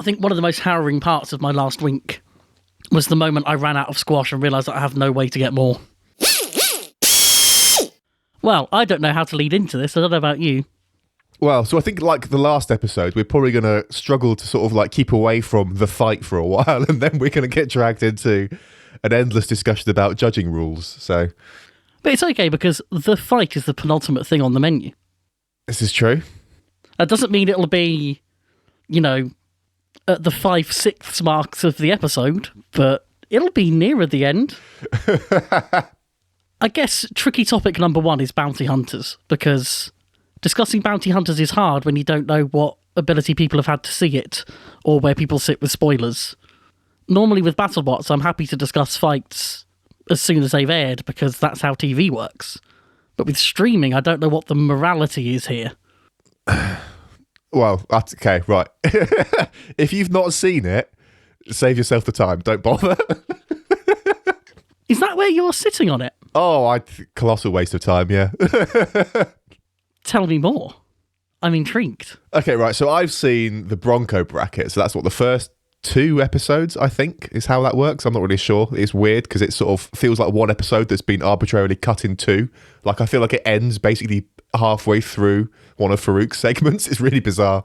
I think one of the most harrowing parts of my last week was the moment I ran out of squash and realised that I have no way to get more. Well, I don't know how to lead into this. I don't know about you. Well, so I think like the last episode, we're probably going to struggle to sort of like keep away from the fight for a while, and then we're going to get dragged into an endless discussion about judging rules. So, but it's okay because the fight is the penultimate thing on the menu. This is true. That doesn't mean it'll be, at the 5/6 marks of the episode, but it'll be nearer the end. I guess tricky topic number one is bounty hunters, because discussing bounty hunters is hard when you don't know what ability people have had to see it, or where people sit with spoilers. Normally with BattleBots, I'm happy to discuss fights as soon as they've aired, because that's how TV works. But with streaming, I don't know what the morality is here. Well, that's okay, right. If you've not seen it, save yourself the time. Don't bother. Is that where you're sitting on it? Oh, colossal waste of time, yeah. Tell me more. I'm intrigued. Okay, right. So I've seen the Bronco bracket. So that's what the first 2 episodes, I think, is how that works. I'm not really sure. It's weird because it sort of feels like one episode that's been arbitrarily cut in 2. Like I feel like it ends basically halfway through one of Farouk's segments. It's really bizarre.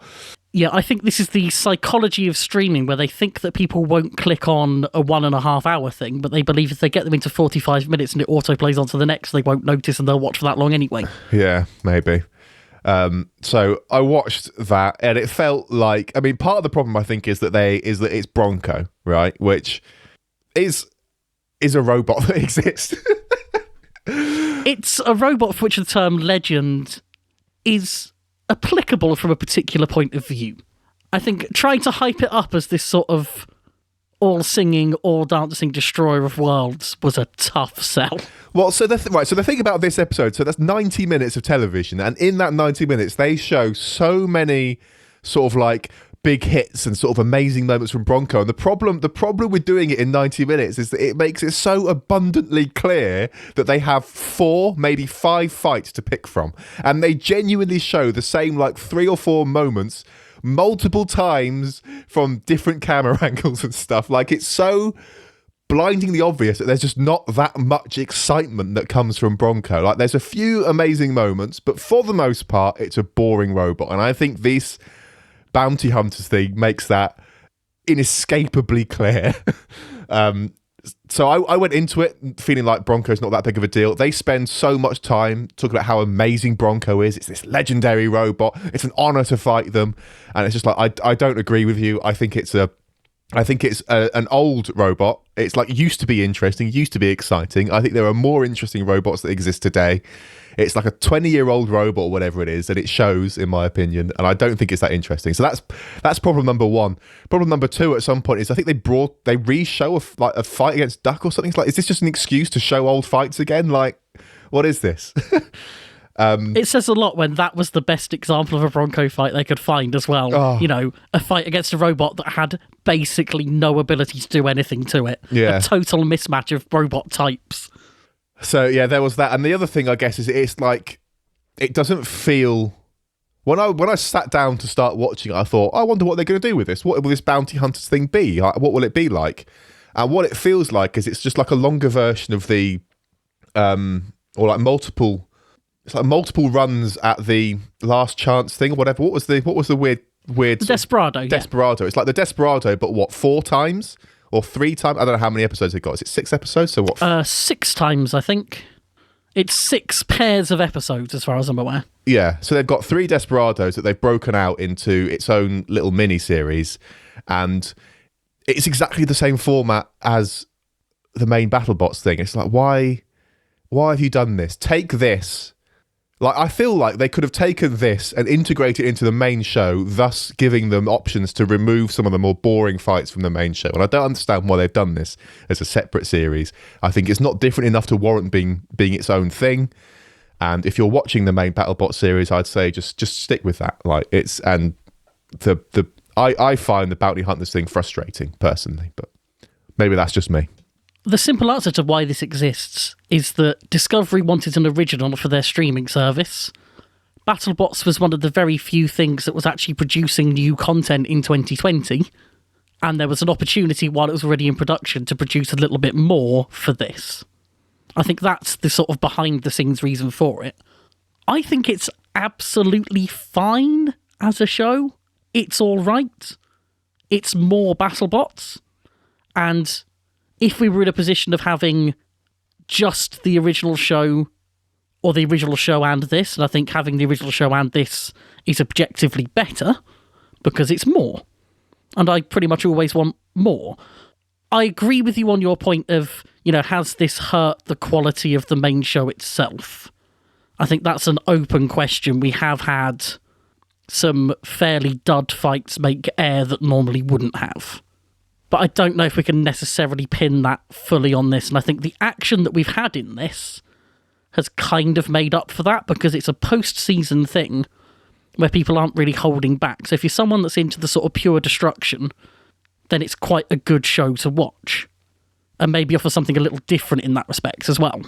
Yeah, I think this is the psychology of streaming, where they think that people won't click on a 1.5 hour thing, but they believe if they get them into 45 minutes and it autoplays onto the next, they won't notice and they'll watch for that long anyway. Yeah, maybe. So I watched that and it felt like, I mean, part of the problem I think is that it's Bronco, right? Which is a robot that exists. It's a robot for which the term legend is applicable from a particular point of view. I think trying to hype it up as this sort of all-singing, all-dancing destroyer of worlds was a tough sell. Well, so the thing about this episode, so that's 90 minutes of television, and in that 90 minutes, they show so many sort of like big hits and sort of amazing moments from Bronco. And the problem with doing it in 90 minutes is that it makes it so abundantly clear that they have 4, maybe 5 fights to pick from. And they genuinely show the same like 3 or 4 moments multiple times from different camera angles and stuff. Like, it's so blindingly obvious that there's just not that much excitement that comes from Bronco. Like, there's a few amazing moments, but for the most part, it's a boring robot. And I think this bounty hunters thing makes that inescapably clear. So I went into it feeling like Bronco's not that big of a deal. They spend so much time talking about how amazing Bronco is. It's this legendary robot. It's an honor to fight them. And it's just like, I don't agree with you. I think it's an old robot. It's like used to be interesting, used to be exciting. I think there are more interesting robots that exist today. It's like a 20-year-old robot or whatever it is, and it shows, in my opinion, and I don't think it's that interesting. So that's problem number 1. Problem number 2 at some point is I think they re-show a fight against Duck or something. It's like, is this just an excuse to show old fights again? Like, what is this? It says a lot when that was the best example of a Bronco fight they could find as well. Oh. A fight against a robot that had basically no ability to do anything to it. Yeah. A total mismatch of robot types. So yeah, there was that. And the other thing, I guess, is it's like, it doesn't feel... When I sat down to start watching it, I thought, I wonder what they're going to do with this. What will this bounty hunters thing be? What will it be like? And what it feels like is it's just like a longer version of the... or like multiple... It's like multiple runs at the last chance thing or whatever. What was the weird... The Desperado, yeah. Desperado. It's like the Desperado, but what, 4 times? Or 3 times? I don't know how many episodes it got. Is it 6 episodes? So what? 6 times, I think. It's 6 pairs of episodes, as far as I'm aware. Yeah, so they've got 3 Desperados that they've broken out into its own little mini-series, and it's exactly the same format as the main BattleBots thing. It's like, why have you done this? Take this. Like, I feel like they could have taken this and integrated it into the main show, thus giving them options to remove some of the more boring fights from the main show. And I don't understand why they've done this as a separate series. I think it's not different enough to warrant being its own thing. And if you're watching the main BattleBot series, I'd say just stick with that. Like, it's and I find the bounty hunters thing frustrating personally, but maybe that's just me. The simple answer to why this exists is that Discovery wanted an original for their streaming service. BattleBots was one of the very few things that was actually producing new content in 2020, and there was an opportunity while it was already in production to produce a little bit more for this. I think that's the sort of behind-the-scenes reason for it. I think it's absolutely fine as a show. It's all right. It's more BattleBots, and if we were in a position of having just the original show, or the original show and this, and I think having the original show and this is objectively better, because it's more. And I pretty much always want more. I agree with you on your point of, has this hurt the quality of the main show itself? I think that's an open question. We have had some fairly dud fights make air that normally wouldn't have. But I don't know if we can necessarily pin that fully on this, and I think the action that we've had in this has kind of made up for that, because it's a post-season thing where people aren't really holding back. So if you're someone that's into the sort of pure destruction, then it's quite a good show to watch, and maybe offer something a little different in that respect as well.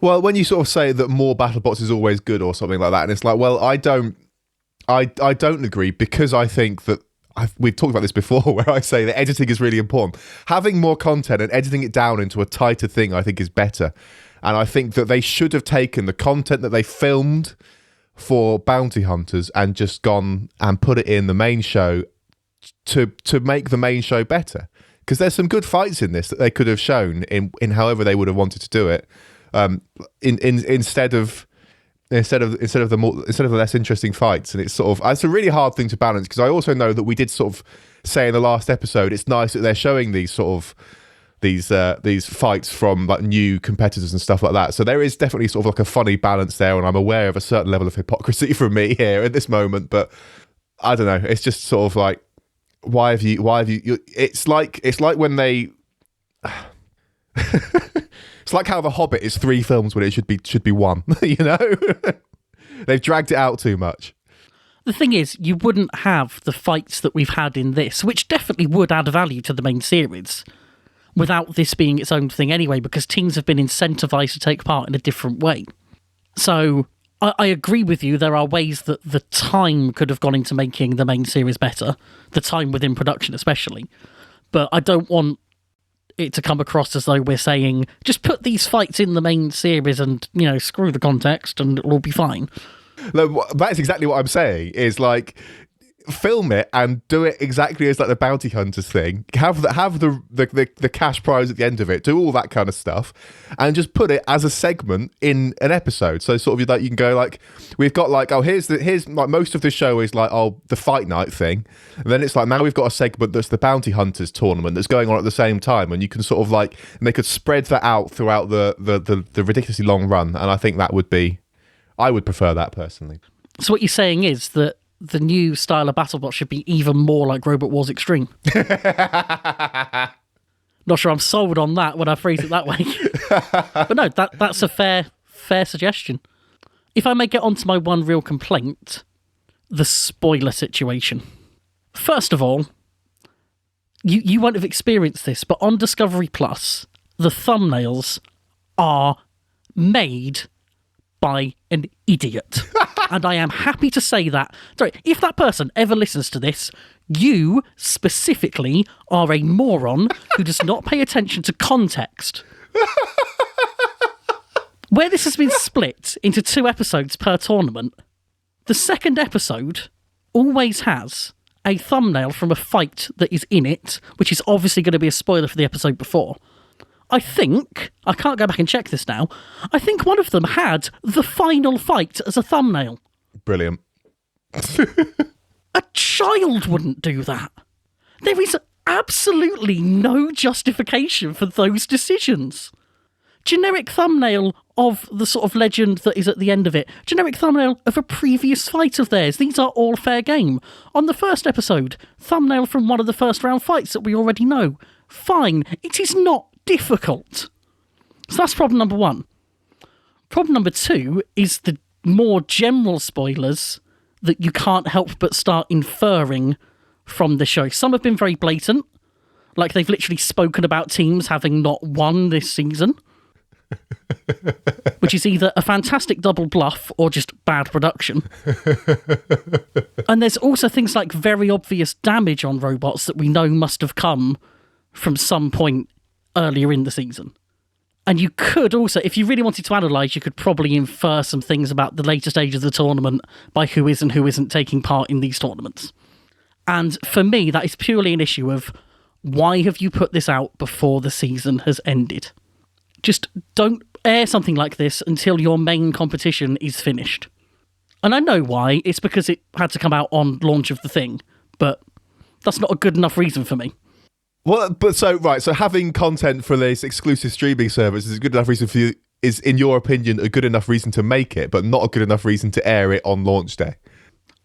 Well, when you sort of say that more BattleBots is always good or something like that, and it's like, well, I don't agree, because I think that we've talked about this before, where I say that editing is really important. Having more content and editing it down into a tighter thing, I think, is better. And I think that they should have taken the content that they filmed for Bounty Hunters and just gone and put it in the main show to make the main show better. Because there's some good fights in this that they could have shown in however they would have wanted to do it, instead of the less interesting fights. And it's a really hard thing to balance, because I also know that we did sort of say in the last episode, it's nice that they're showing these fights from like new competitors and stuff like that. So there is definitely sort of like a funny balance there, and I'm aware of a certain level of hypocrisy from me here at this moment. But I don't know. It's just sort of like, why have you? It's like when they. It's like how The Hobbit is 3 films when it should be 1. They've dragged it out too much. The thing is, you wouldn't have the fights that we've had in this, which definitely would add value to the main series, without this being its own thing anyway, because teams have been incentivized to take part in a different way. So I agree with you, there are ways that the time could have gone into making the main series better, the time within production especially, but I don't want it to come across as though we're saying, just put these fights in the main series and, screw the context and it'll all be fine. No, that's exactly what I'm saying, is like, film it and do it exactly as like the Bounty Hunters thing. Have the cash prize at the end of it. Do all that kind of stuff, and just put it as a segment in an episode. So sort of like you can go like, we've got like, here's like most of the show is like the fight night thing, and then it's like now we've got a segment that's the Bounty Hunters tournament that's going on at the same time, and you can sort of like, and they could spread that out throughout the ridiculously long run, and I think that would be, I would prefer that personally. So what you're saying is that the new style of BattleBot should be even more like Robot Wars Extreme. Not sure I'm sold on that when I phrase it that way. But no, that's a fair suggestion. If I may get on to my one real complaint, the spoiler situation. First of all, you won't have experienced this, but on Discovery Plus, the thumbnails are made by an idiot. And I am happy to say that. Sorry, if that person ever listens to this, you specifically are a moron who does not pay attention to context. Where this has been split into 2 episodes per tournament, the second episode always has a thumbnail from a fight that is in it, which is obviously going to be a spoiler for the episode before. I think, I can't go back and check this now, I think one of them had the final fight as a thumbnail. Brilliant. A child wouldn't do that. There is absolutely no justification for those decisions. Generic thumbnail of the sort of legend that is at the end of it. Generic thumbnail of a previous fight of theirs. These are all fair game. On the first episode, thumbnail from one of the first round fights that we already know. Fine. It is not difficult. So that's problem number 1. Problem number 2 is the more general spoilers that you can't help but start inferring from the show. Some have been very blatant, like they've literally spoken about teams having not won this season. which is either a fantastic double bluff or just bad production. And there's also things like very obvious damage on robots that we know must have come from some point earlier in the season. And you could also, if you really wanted to analyse, you could probably infer some things about the later stages of the tournament by who is and who isn't taking part in these tournaments. And for me, that is purely an issue of why have you put this out before the season has ended? Just don't air something like this until your main competition is finished. And I know why. It's because it had to come out on launch of the thing. But that's not a good enough reason for me. Well, but so having content for this exclusive streaming service is a good enough reason for you, is, in your opinion, a good enough reason to make it, but not a good enough reason to air it on launch day.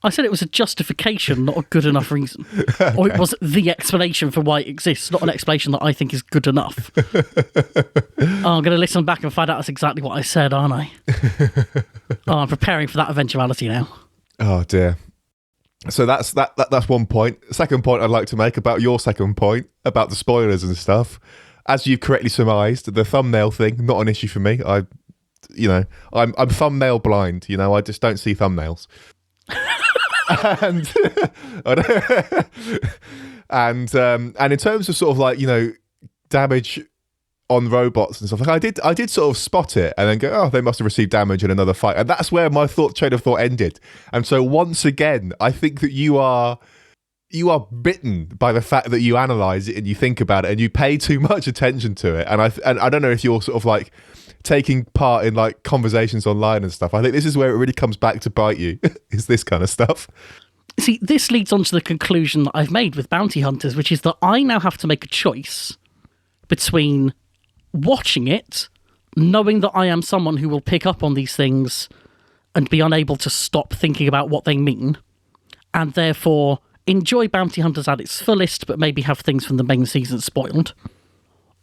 I said it was a justification, not a good enough reason. Okay. Or it was the explanation for why it exists, not an explanation that I think is good enough. I'm going to listen back and find out that's exactly what I said, aren't I? I'm preparing for that eventuality now. Oh, dear. So that's one point. Second point I'd like to make about your second point, about the spoilers and stuff. As you've correctly surmised, the thumbnail thing, not an issue for me. I'm thumbnail blind, I just don't see thumbnails. and in terms of sort of like, damage on robots and stuff, like I did sort of spot it and then go, oh, they must have received damage in another fight, and that's where my train of thought ended. And so once again, I think that you are bitten by the fact that you analyze it and you think about it and you pay too much attention to it. And I don't know if you're sort of like taking part in like conversations online and stuff. I think this is where it really comes back to bite you, is this kind of stuff. See, this leads on to the conclusion that I've made with Bounty Hunters, which is that I now have to make a choice between watching it, knowing that I am someone who will pick up on these things and be unable to stop thinking about what they mean, and therefore enjoy Bounty Hunters at its fullest, but maybe have things from the main season spoiled.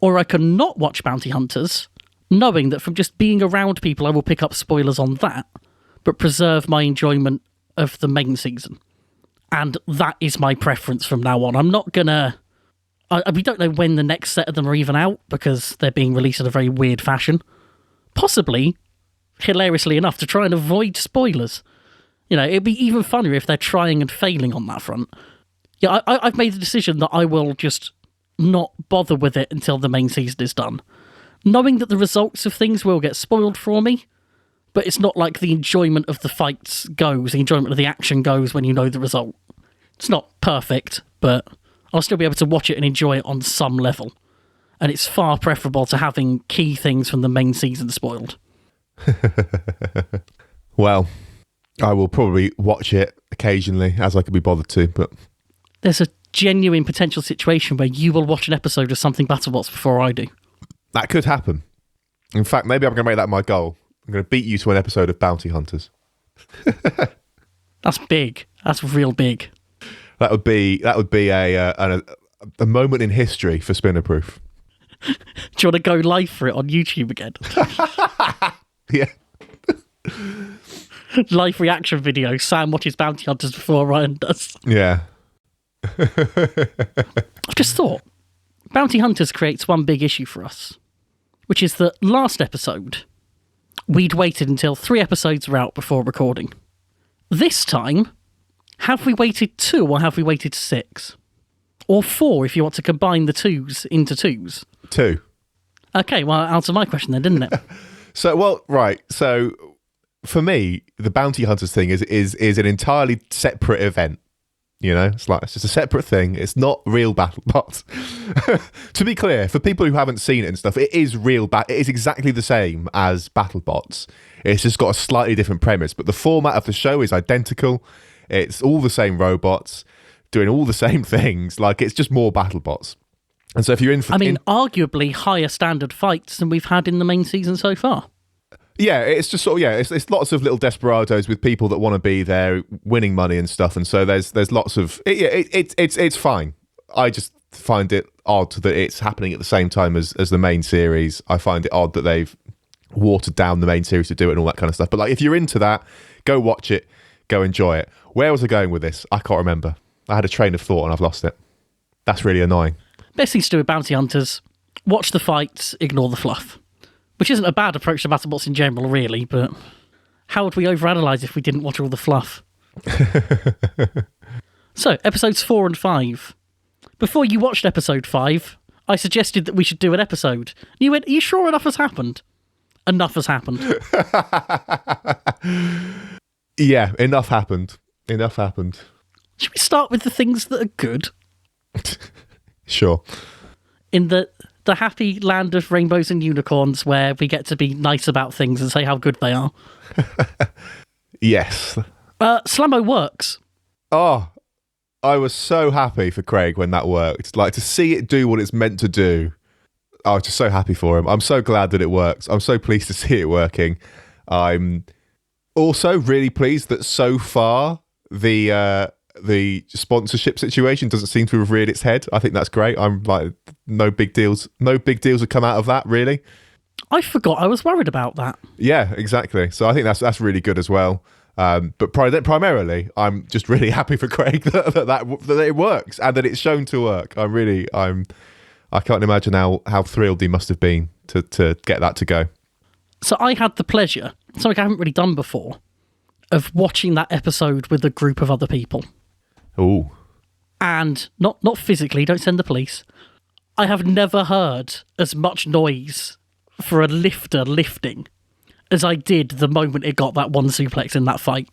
Or I can not watch Bounty Hunters, knowing that from just being around people I will pick up spoilers on that, but preserve my enjoyment of the main season. And that is my preference from now on. I'm not gonna... we don't know when the next set of them are even out, because they're being released in a very weird fashion. Possibly, hilariously enough, to try and avoid spoilers. It'd be even funnier if they're trying and failing on that front. Yeah, I've made the decision that I will just not bother with it until the main season is done, knowing that the results of things will get spoiled for me, but it's not like the enjoyment of the fights goes, the enjoyment of the action goes when you know the result. It's not perfect, but I'll still be able to watch it and enjoy it on some level. And it's far preferable to having key things from the main season spoiled. Well, I will probably watch it occasionally as I can be bothered to, but... There's a genuine potential situation where you will watch an episode of something BattleBots before I do. That could happen. In fact, maybe I'm going to make that my goal. I'm going to beat you to an episode of Bounty Hunters. That's big. That's real big. That would be a moment in history for Spinnerproof. Do you want to go live for it on YouTube again? Yeah. Live reaction video. Sam watches Bounty Hunters before Ryan does. Yeah. I've just thought, Bounty Hunters creates one big issue for us, which is that last episode, we'd waited until 3 episodes were out before recording. This time, have we waited 2 or have we waited 6? Or 4 if you want to combine the 2s into 2s? 2. Okay, well, answer my question then, didn't it? So for me, the Bounty Hunters thing is an entirely separate event. It's just a separate thing. It's not real BattleBots. To be clear, for people who haven't seen it and stuff, it is it is exactly the same as BattleBots. It's just got a slightly different premise, but the format of the show is identical. It's all the same robots doing all the same things. Like, it's just more BattleBots. And so if you're in for... arguably higher standard fights than we've had in the main season so far. Yeah, it's just sort of, it's lots of little desperados with people that want to be there winning money and stuff. And so there's lots of... It's fine. I just find it odd that it's happening at the same time as the main series. I find it odd that they've watered down the main series to do it and all that kind of stuff. But like, if you're into that, go watch it, go enjoy it. Where was I going with this? I can't remember. I had a train of thought and I've lost it. That's really annoying. Best thing to do with Bounty Hunters, watch the fights, ignore the fluff. Which isn't a bad approach to BattleBots in general, really, but how would we overanalyze if we didn't watch all the fluff? So, episodes 4 and 5. Before you watched episode 5, I suggested that we should do an episode. And you went, are you sure enough has happened? Enough has happened. Yeah, enough happened. Enough happened. Should we start with the things that are good? Sure. In the happy land of rainbows and unicorns where we get to be nice about things and say how good they are. Yes. Slammo works. Oh, I was so happy for Craig when that worked. Like, to see it do what it's meant to do. I was just so happy for him. I'm so glad that it works. I'm so pleased to see it working. I'm also really pleased that so far the sponsorship situation doesn't seem to have reared its head. I think that's great. I'm like, no big deals have come out of that, really. I forgot I was worried about that. Yeah, exactly. So I think that's really good as well. But primarily, I'm just really happy for Craig that it works and that it's shown to work. I can't imagine how thrilled he must have been to get that to go. So I had the pleasure, something I haven't really done before, of watching that episode with a group of other people. Ooh. And not physically, don't send the police. I have never heard as much noise for a lifter lifting as I did the moment it got that one suplex in that fight.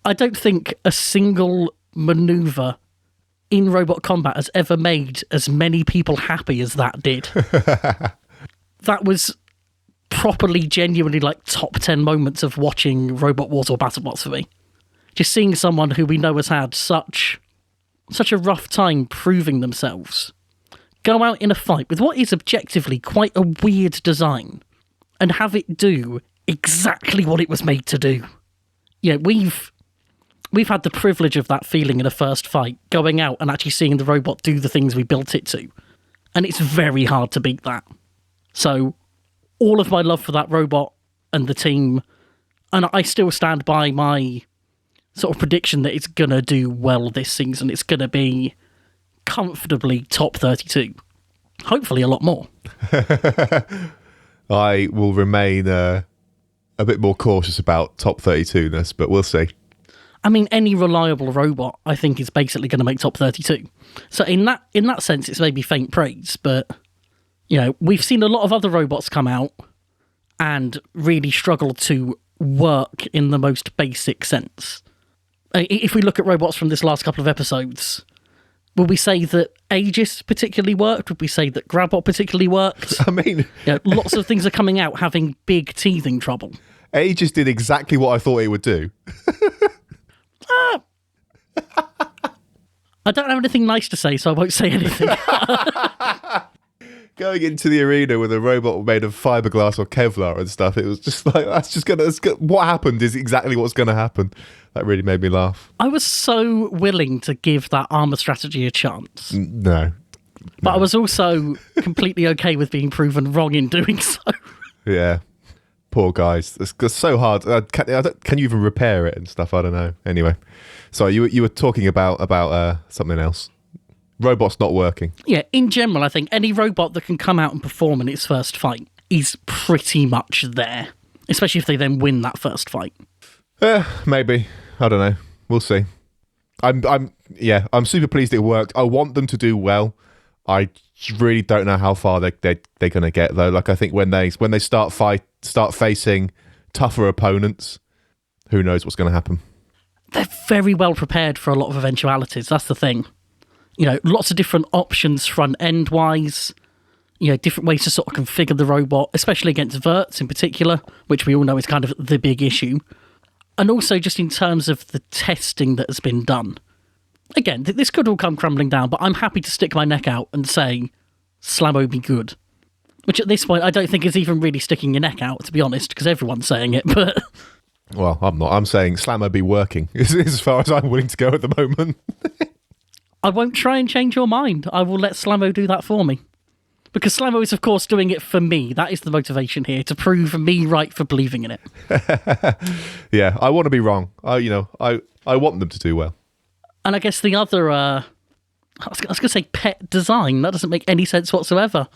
I don't think a single maneuver in Robot Combat has ever made as many people happy as that did. That was properly, genuinely like top 10 moments of watching Robot Wars or BattleBots for me. Just seeing someone who we know has had such a rough time proving themselves go out in a fight with what is objectively quite a weird design and have it do exactly what it was made to do. Yeah, we've had the privilege of that feeling in a first fight, going out and actually seeing the robot do the things we built it to. And it's very hard to beat that. So, all of my love for that robot and the team, and I still stand by my sort of prediction that it's going to do well this season. It's going to be comfortably top 32. Hopefully a lot more. I will remain a bit more cautious about top 32-ness, but we'll see. I mean, any reliable robot, I think, is basically going to make top 32. So in that sense, it's maybe faint praise, but, you know, we've seen a lot of other robots come out and really struggle to work in the most basic sense. If we look at robots from this last couple of episodes, would we say that Aegis particularly worked? Would we say that Grabbot particularly worked? I mean... You know, lots of things are coming out having big teething trouble. Aegis did exactly what I thought it would do. I don't have anything nice to say, so I won't say anything. Going into the arena with a robot made of fiberglass or Kevlar and stuff, it was just like, what happened is exactly what's going to happen. That really made me laugh. I was so willing to give that armor strategy a chance. No. But I was also completely okay with being proven wrong in doing so. Yeah. Poor guys. It's so hard. Can you even repair it and stuff? I don't know. Anyway. So you were talking about something else. Robots not working. Yeah, in general, I think any robot that can come out and perform in its first fight is pretty much there. Especially if they then win that first fight. Maybe. I don't know. We'll see. I'm super pleased it worked. I want them to do well. I really don't know how far they're going to get though. Like, I think when they start facing tougher opponents, who knows what's going to happen. They're very well prepared for a lot of eventualities. That's the thing. You know, lots of different options front end wise. You know, different ways to sort of configure the robot, especially against verts in particular, which we all know is kind of the big issue. And also just in terms of the testing that has been done. Again, this could all come crumbling down, but I'm happy to stick my neck out and say, Slammo be good. Which at this point, I don't think is even really sticking your neck out, to be honest, because everyone's saying it, but... Well, I'm not. I'm saying Slammo be working, is as far as I'm willing to go at the moment. I won't try and change your mind. I will let Slammo do that for me. Because Slammo is, of course, doing it for me. That is the motivation here, to prove me right for believing in it. Yeah, I want to be wrong. I want them to do well. And I guess the other, I was going to say pet design. That doesn't make any sense whatsoever.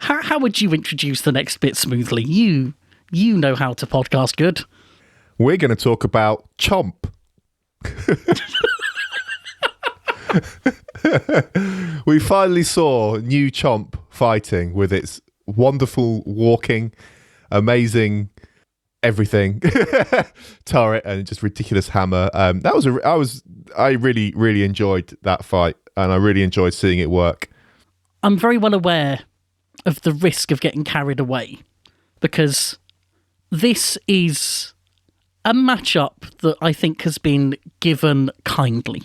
How would you introduce the next bit smoothly? You know how to podcast good. We're going to talk about Chomp. We finally saw new Chomp fighting with its wonderful walking, amazing everything turret and just ridiculous hammer. I really enjoyed that fight, and I really enjoyed seeing it work. I'm very well aware of the risk of getting carried away, because this is a matchup that I think has been given kindly.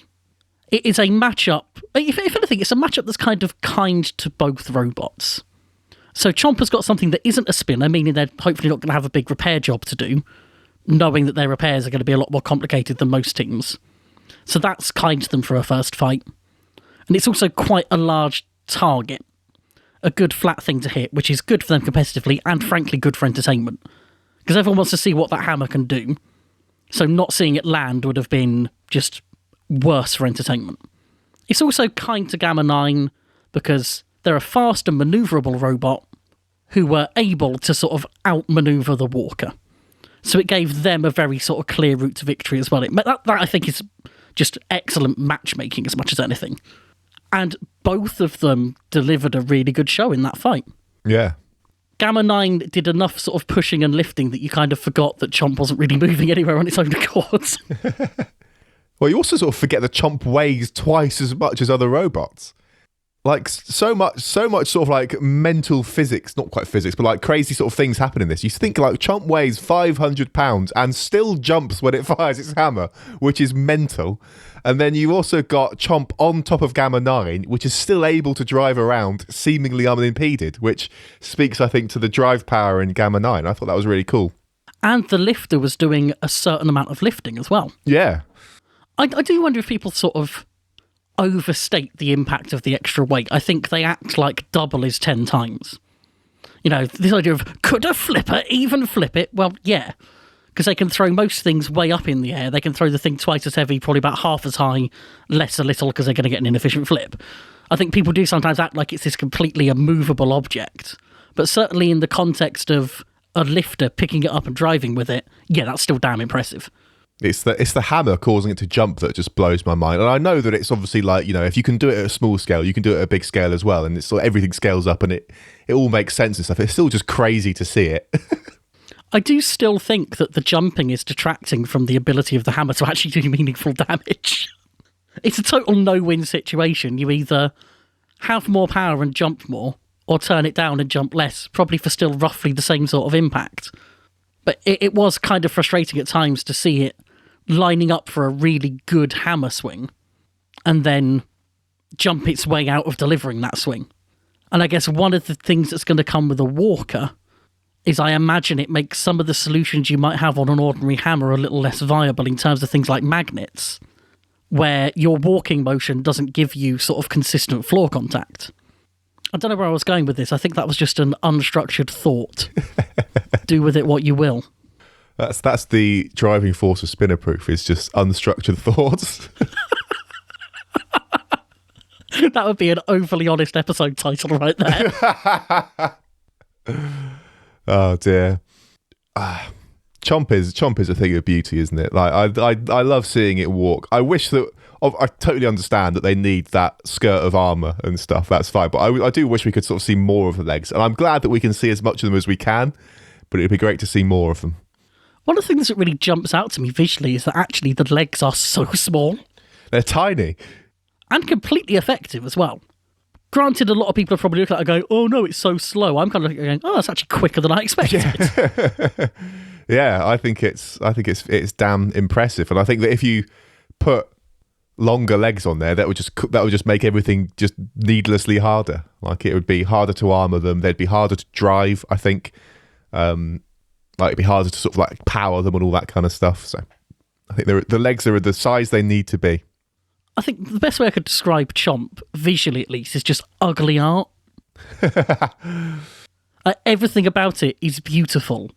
It is a matchup, if anything, it's a matchup that's kind of kind to both robots. So Chomp has got something that isn't a spinner, meaning they're hopefully not going to have a big repair job to do, knowing that their repairs are going to be a lot more complicated than most teams. So that's kind to them for a first fight. And it's also quite a large target. A good flat thing to hit, which is good for them competitively and frankly good for entertainment. Because everyone wants to see what that hammer can do. So not seeing it land would have been just worse for entertainment. It's also kind to Gamma 9 because they're a fast and manoeuvrable robot who were able to sort of outmaneuver the Walker. So it gave them a very sort of clear route to victory as well. That I think is just excellent matchmaking as much as anything. And both of them delivered a really good show in that fight. Yeah. Gamma 9 did enough sort of pushing and lifting that you kind of forgot that Chomp wasn't really moving anywhere on its own accord. Well, you also sort of forget that Chomp weighs twice as much as other robots. Like, so much sort of like mental physics, not quite physics, but like crazy sort of things happen in this. You think like Chomp weighs 500 pounds and still jumps when it fires its hammer, which is mental. And then you also got Chomp on top of Gamma 9, which is still able to drive around seemingly unimpeded, which speaks, I think, to the drive power in Gamma 9. I thought that was really cool. And the lifter was doing a certain amount of lifting as well. Yeah. I do wonder if people sort of overstate the impact of the extra weight. I think they act like double is 10 times. You know, this idea of, could a flipper even flip it? Well, yeah, because they can throw most things way up in the air. They can throw the thing twice as heavy, probably about half as high, less a little, because they're going to get an inefficient flip. I think people do sometimes act like it's this completely immovable object. But certainly in the context of a lifter picking it up and driving with it, yeah, that's still damn impressive. It's the hammer causing it to jump that just blows my mind. And I know that it's obviously like, you know, if you can do it at a small scale, you can do it at a big scale as well. And it's sort of everything scales up and it all makes sense and stuff. It's still just crazy to see it. I do still think that the jumping is detracting from the ability of the hammer to actually do meaningful damage. It's a total no-win situation. You either have more power and jump more, or turn it down and jump less, probably for still roughly the same sort of impact. But it was kind of frustrating at times to see it lining up for a really good hammer swing and then jump its way out of delivering that swing. And I guess one of the things that's going to come with a Walker is I imagine it makes some of the solutions you might have on an ordinary hammer a little less viable in terms of things like magnets, where your walking motion doesn't give you sort of consistent floor contact. I don't know where I was going with this. I think that was just an unstructured thought. Do with it what you will. That's the driving force of Spinnerproof, is just unstructured thoughts. That would be an overly honest episode title right there. Oh dear. Chomp is a thing of beauty, isn't it? Like I love seeing it walk. I wish that I totally understand that they need that skirt of armor and stuff. That's fine, but I do wish we could sort of see more of the legs. And I'm glad that we can see as much of them as we can. But it'd be great to see more of them. One of the things that really jumps out to me visually is that actually the legs are so small. They're tiny. And completely effective as well. Granted, a lot of people are probably looking at it and going, oh no, it's so slow. I'm kind of looking at going, oh, that's actually quicker than I expected. Yeah, I think it's damn impressive. And I think that if you put longer legs on there, that would just make everything just needlessly harder. Like, it would be harder to armor them. They'd be harder to drive, I think. Like, it'd be harder to sort of like power them and all that kind of stuff. So I think the legs are the size they need to be. I think the best way I could describe Chomp, visually at least, is just ugly art. Everything about it is beautiful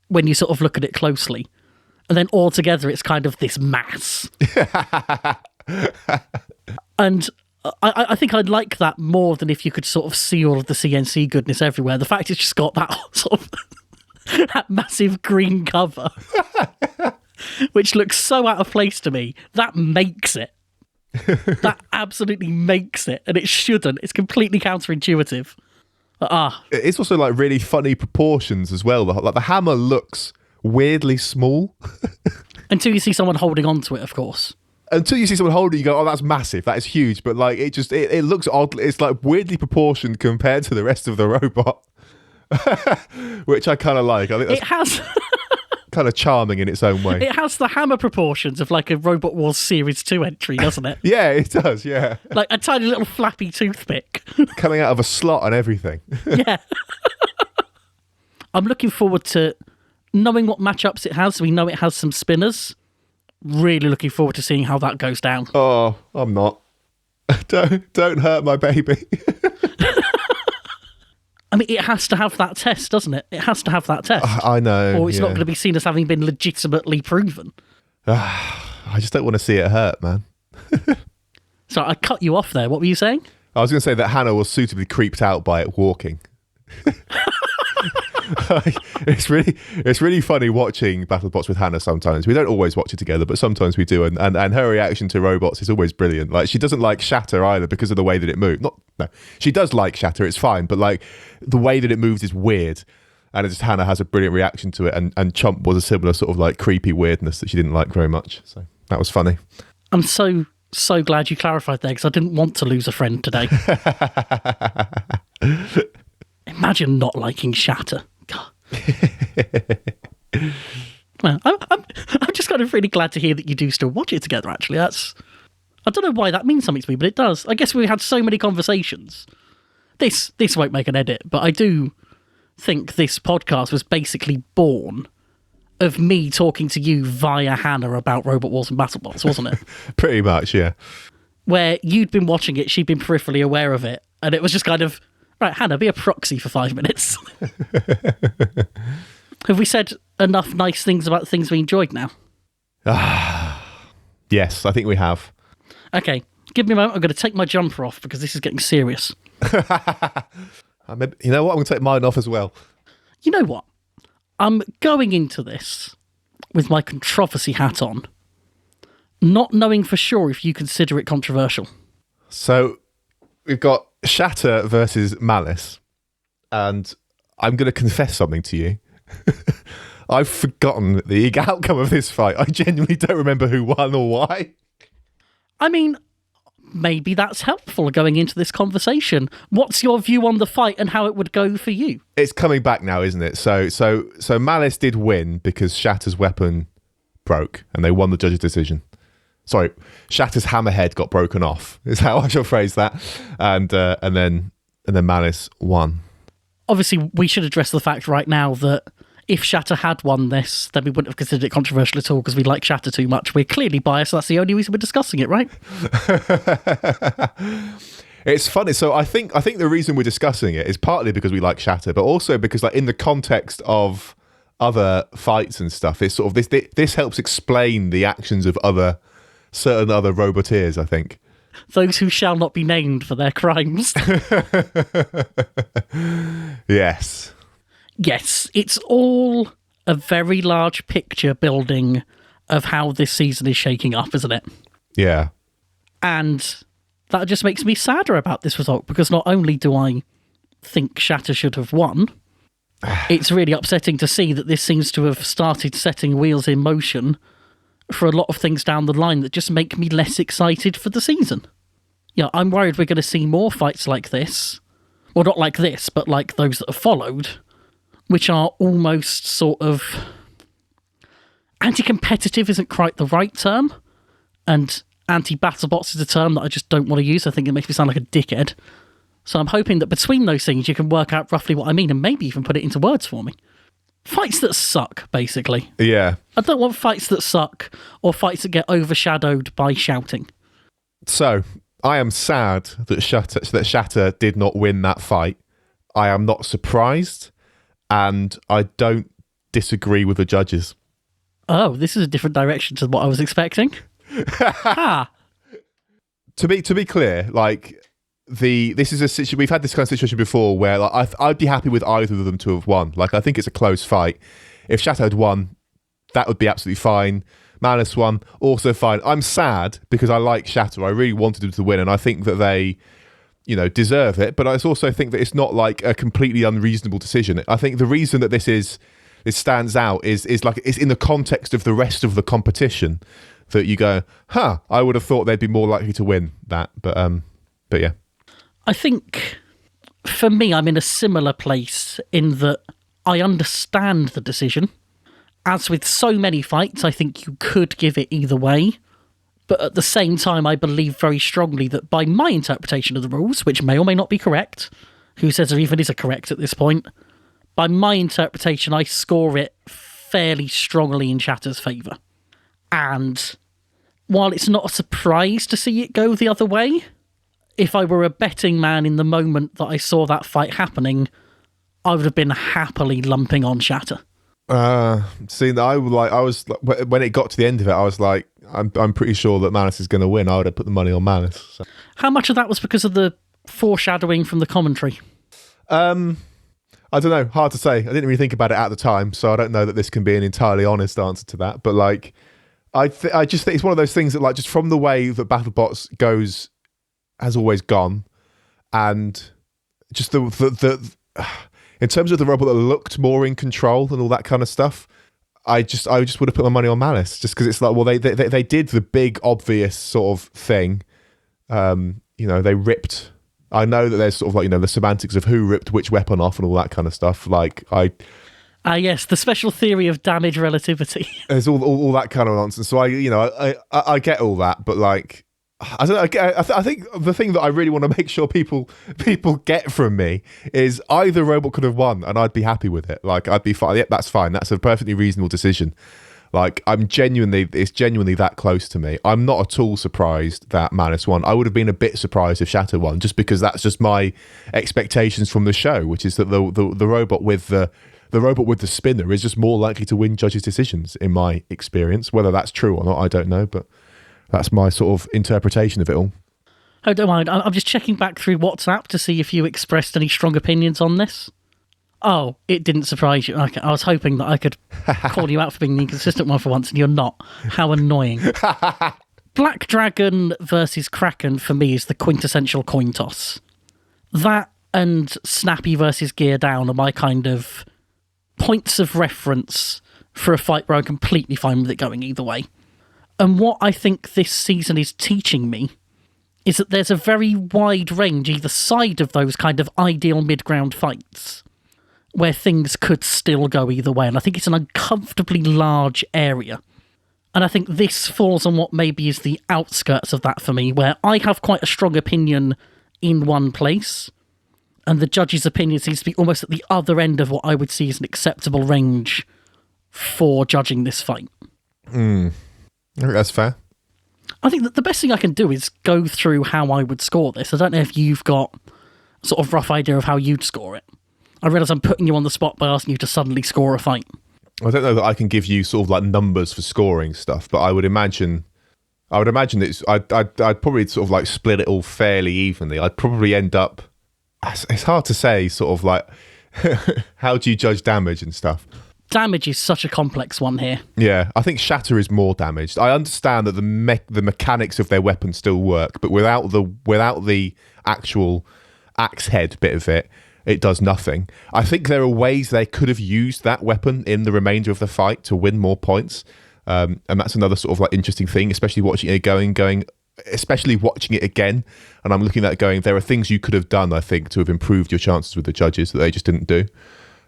when you sort of look at it closely. And then altogether it's kind of this mass. And I think I'd like that more than if you could sort of see all of the CNC goodness everywhere. The fact it's just got that sort of that massive green cover, which looks so out of place to me, that makes it. That absolutely makes it, and it shouldn't. It's completely counterintuitive. It's also like really funny proportions as well. Like the hammer looks weirdly small until you see someone holding onto it, of course. Until you see someone holding it, you go, "Oh, that's massive. That is huge." But like, it looks odd. It's like weirdly proportioned compared to the rest of the robot, which I kind of like. I think it has kind of charming in its own way. It has the hammer proportions of like a Robot Wars Series 2 entry, doesn't it? Yeah, it does. Yeah, like a tiny little flappy toothpick coming out of a slot and everything. Yeah. I'm looking forward to knowing what matchups it has. We know it has some spinners. Really looking forward to seeing how that goes down. Oh, I'm not. Don't hurt my baby. I mean, it has to have that test, doesn't it? It has to have that test. I know. Or it's not going to be seen as having been legitimately proven. I just don't want to see it hurt, man. So I cut you off there. What were you saying? I was going to say that Hannah was suitably creeped out by it walking. It's really funny watching BattleBots with Hannah sometimes. We don't always watch it together, but sometimes we do, and her reaction to robots is always brilliant. Like, she doesn't like Shatter either because of the way that it moves. No, she does like Shatter, it's fine, but like the way that it moves is weird, and it's just Hannah has a brilliant reaction to it, and Chomp was a similar sort of like creepy weirdness that she didn't like very much, so that was funny. I'm so glad you clarified there, because I didn't want to lose a friend today. Imagine not liking Shatter. Well, I'm just kind of really glad to hear that you do still watch it together, actually. I don't know why that means something to me, but it does. I guess we had so many conversations. This won't make an edit, but I do think this podcast was basically born of me talking to you via Hannah about Robot Wars and BattleBots, wasn't it? Pretty much, yeah. Where you'd been watching it, she'd been peripherally aware of it, and it was just kind of, right, Hannah, be a proxy for 5 minutes. Have we said enough nice things about the things we enjoyed now? Yes, I think we have. Okay, give me a moment. I'm going to take my jumper off because this is getting serious. You know what? I'm going to take mine off as well. You know what? I'm going into this with my controversy hat on, not knowing for sure if you consider it controversial. So we've got Shatter versus Malice, and I'm going to confess something to you. I've forgotten the outcome of this fight. I genuinely don't remember who won or why. I mean, maybe that's helpful going into this conversation. What's your view on the fight and how it would go for you? It's coming back now, isn't it? So Malice did win because Shatter's weapon broke, and they won the judge's decision. Sorry, Shatter's hammerhead got broken off, is how I shall phrase that. And then Malice won. Obviously, we should address the fact right now that if Shatter had won this, then we wouldn't have considered it controversial at all because we like Shatter too much. We're clearly biased. That's the only reason we're discussing it, right? It's funny. So I think the reason we're discussing it is partly because we like Shatter, but also because, like, in the context of other fights and stuff, it's sort of this helps explain the actions of certain other roboteers, I think. Those who shall not be named for their crimes. Yes. Yes, it's all a very large picture building of how this season is shaking up, isn't it? Yeah. And that just makes me sadder about this result, because not only do I think Shatter should have won, it's really upsetting to see that this seems to have started setting wheels in motion for a lot of things down the line that just make me less excited for the season. Yeah, I'm worried we're going to see more fights like this. Well, not like this, but like those that have followed, which are almost sort of... Anti-competitive isn't quite the right term, and anti-BattleBots is a term that I just don't want to use. I think it makes me sound like a dickhead. So I'm hoping that between those things you can work out roughly what I mean, and maybe even put it into words for me. Fights that suck, basically. Yeah. I don't want fights that suck, or fights that get overshadowed by shouting. So, I am sad that Shatter did not win that fight. I am not surprised, and I don't disagree with the judges. Oh, this is a different direction to what I was expecting. Ha! to be clear, like this is a situation we've had this kind of situation before where like, I'd be happy with either of them to have won. Like I think it's a close fight. If Shatter had won, that would be absolutely fine. Malice won, also fine. I'm sad because I like Shatter. I really wanted them to win, and I think that they, deserve it. But I also think that it's not like a completely unreasonable decision. I think the reason that this stands out is like it's in the context of the rest of the competition that you go, I would have thought they'd be more likely to win that. But yeah. I think for me, I'm in a similar place in that I understand the decision. As with so many fights, I think you could give it either way. But at the same time, I believe very strongly that by my interpretation of the rules, which may or may not be correct, who says there even is a correct at this point, by my interpretation, I score it fairly strongly in Shatter's favour. And while it's not a surprise to see it go the other way, if I were a betting man in the moment that I saw that fight happening, I would have been happily lumping on Shatter. See, I was when it got to the end of it, I was like, I'm pretty sure that Malice is going to win. I would have put the money on Malice. So. How much of that was because of the foreshadowing from the commentary? I don't know. Hard to say. I didn't really think about it at the time, so I don't know that this can be an entirely honest answer to that. But like, I just think it's one of those things that like just from the way that BattleBots has always gone, and just the in terms of the robot that looked more in control and all that kind of stuff, I just would have put my money on Malice just because it's like, well, they did the big obvious sort of thing. They ripped. I know that there's sort of like the semantics of who ripped which weapon off and all that kind of stuff. Like yes, the special theory of damage relativity. There's all that kind of nonsense. So I get all that, but like. I don't know. I think the thing that I really want to make sure people get from me is either robot could have won, and I'd be happy with it. Like I'd be fine. Yeah, that's fine. That's a perfectly reasonable decision. Like it's genuinely that close to me. I'm not at all surprised that Malice won. I would have been a bit surprised if Shatter won, just because that's just my expectations from the show, which is that the robot with the robot with the spinner is just more likely to win judges' decisions in my experience. Whether that's true or not, I don't know, but. That's my sort of interpretation of it all. Oh, don't mind. I'm just checking back through WhatsApp to see if you expressed any strong opinions on this. Oh, it didn't surprise you. Okay, I was hoping that I could call you out for being the inconsistent one for once, and you're not. How annoying. Black Dragon versus Kraken, for me, is the quintessential coin toss. That and Snappy versus Gear Down are my kind of points of reference for a fight where I'm completely fine with it going either way. And what I think this season is teaching me is that there's a very wide range either side of those kind of ideal mid-ground fights where things could still go either way. And I think it's an uncomfortably large area. And I think this falls on what maybe is the outskirts of that for me, where I have quite a strong opinion in one place, and the judge's opinion seems to be almost at the other end of what I would see as an acceptable range for judging this fight. I think that's fair. I think that the best thing I can do is go through how I would score this. I don't know if you've got a sort of rough idea of how you'd score it. I realise I'm putting you on the spot by asking you to suddenly score a fight. I don't know that I can give you sort of like numbers for scoring stuff, but I would imagine it's I'd probably sort of like split it all fairly evenly. I'd probably end up. It's hard to say. Sort of like how do you judge damage and stuff. Damage is such a complex one here. Yeah, I think Shatter is more damaged. I understand that the mechanics of their weapon still work, but without the actual axe head bit of it, it does nothing. I think there are ways they could have used that weapon in the remainder of the fight to win more points, and that's another sort of like interesting thing, especially watching it especially watching it again. And I'm looking at it going, there are things you could have done, I think, to have improved your chances with the judges that they just didn't do.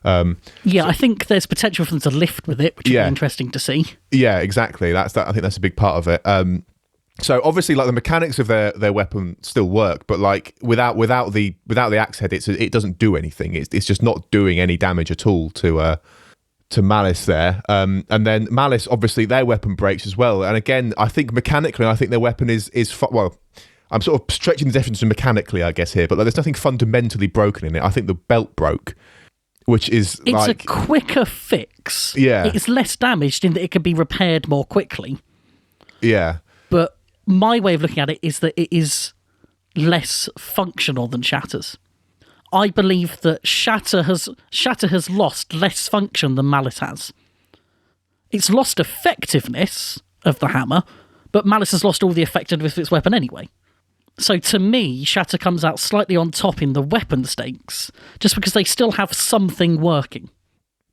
I think there's potential for them to lift with it, which would be interesting to see. Yeah, exactly. I think that's a big part of it. So obviously, like the mechanics of their weapon still work, but like without the axe head, it doesn't do anything. It's just not doing any damage at all to Malice there. And then Malice, obviously, their weapon breaks as well. And again, I think mechanically, their weapon is well. I'm sort of stretching the definition mechanically, I guess here, but there's nothing fundamentally broken in it. I think the belt broke. Which is it's a quicker fix. Yeah. It's less damaged in that it can be repaired more quickly. Yeah. But my way of looking at it is that it is less functional than Shatter's. I believe that Shatter has lost less function than Malice has. It's lost effectiveness of the hammer, but Malice has lost all the effectiveness of its weapon anyway. So to me, Shatter comes out slightly on top in the weapon stakes, just because they still have something working.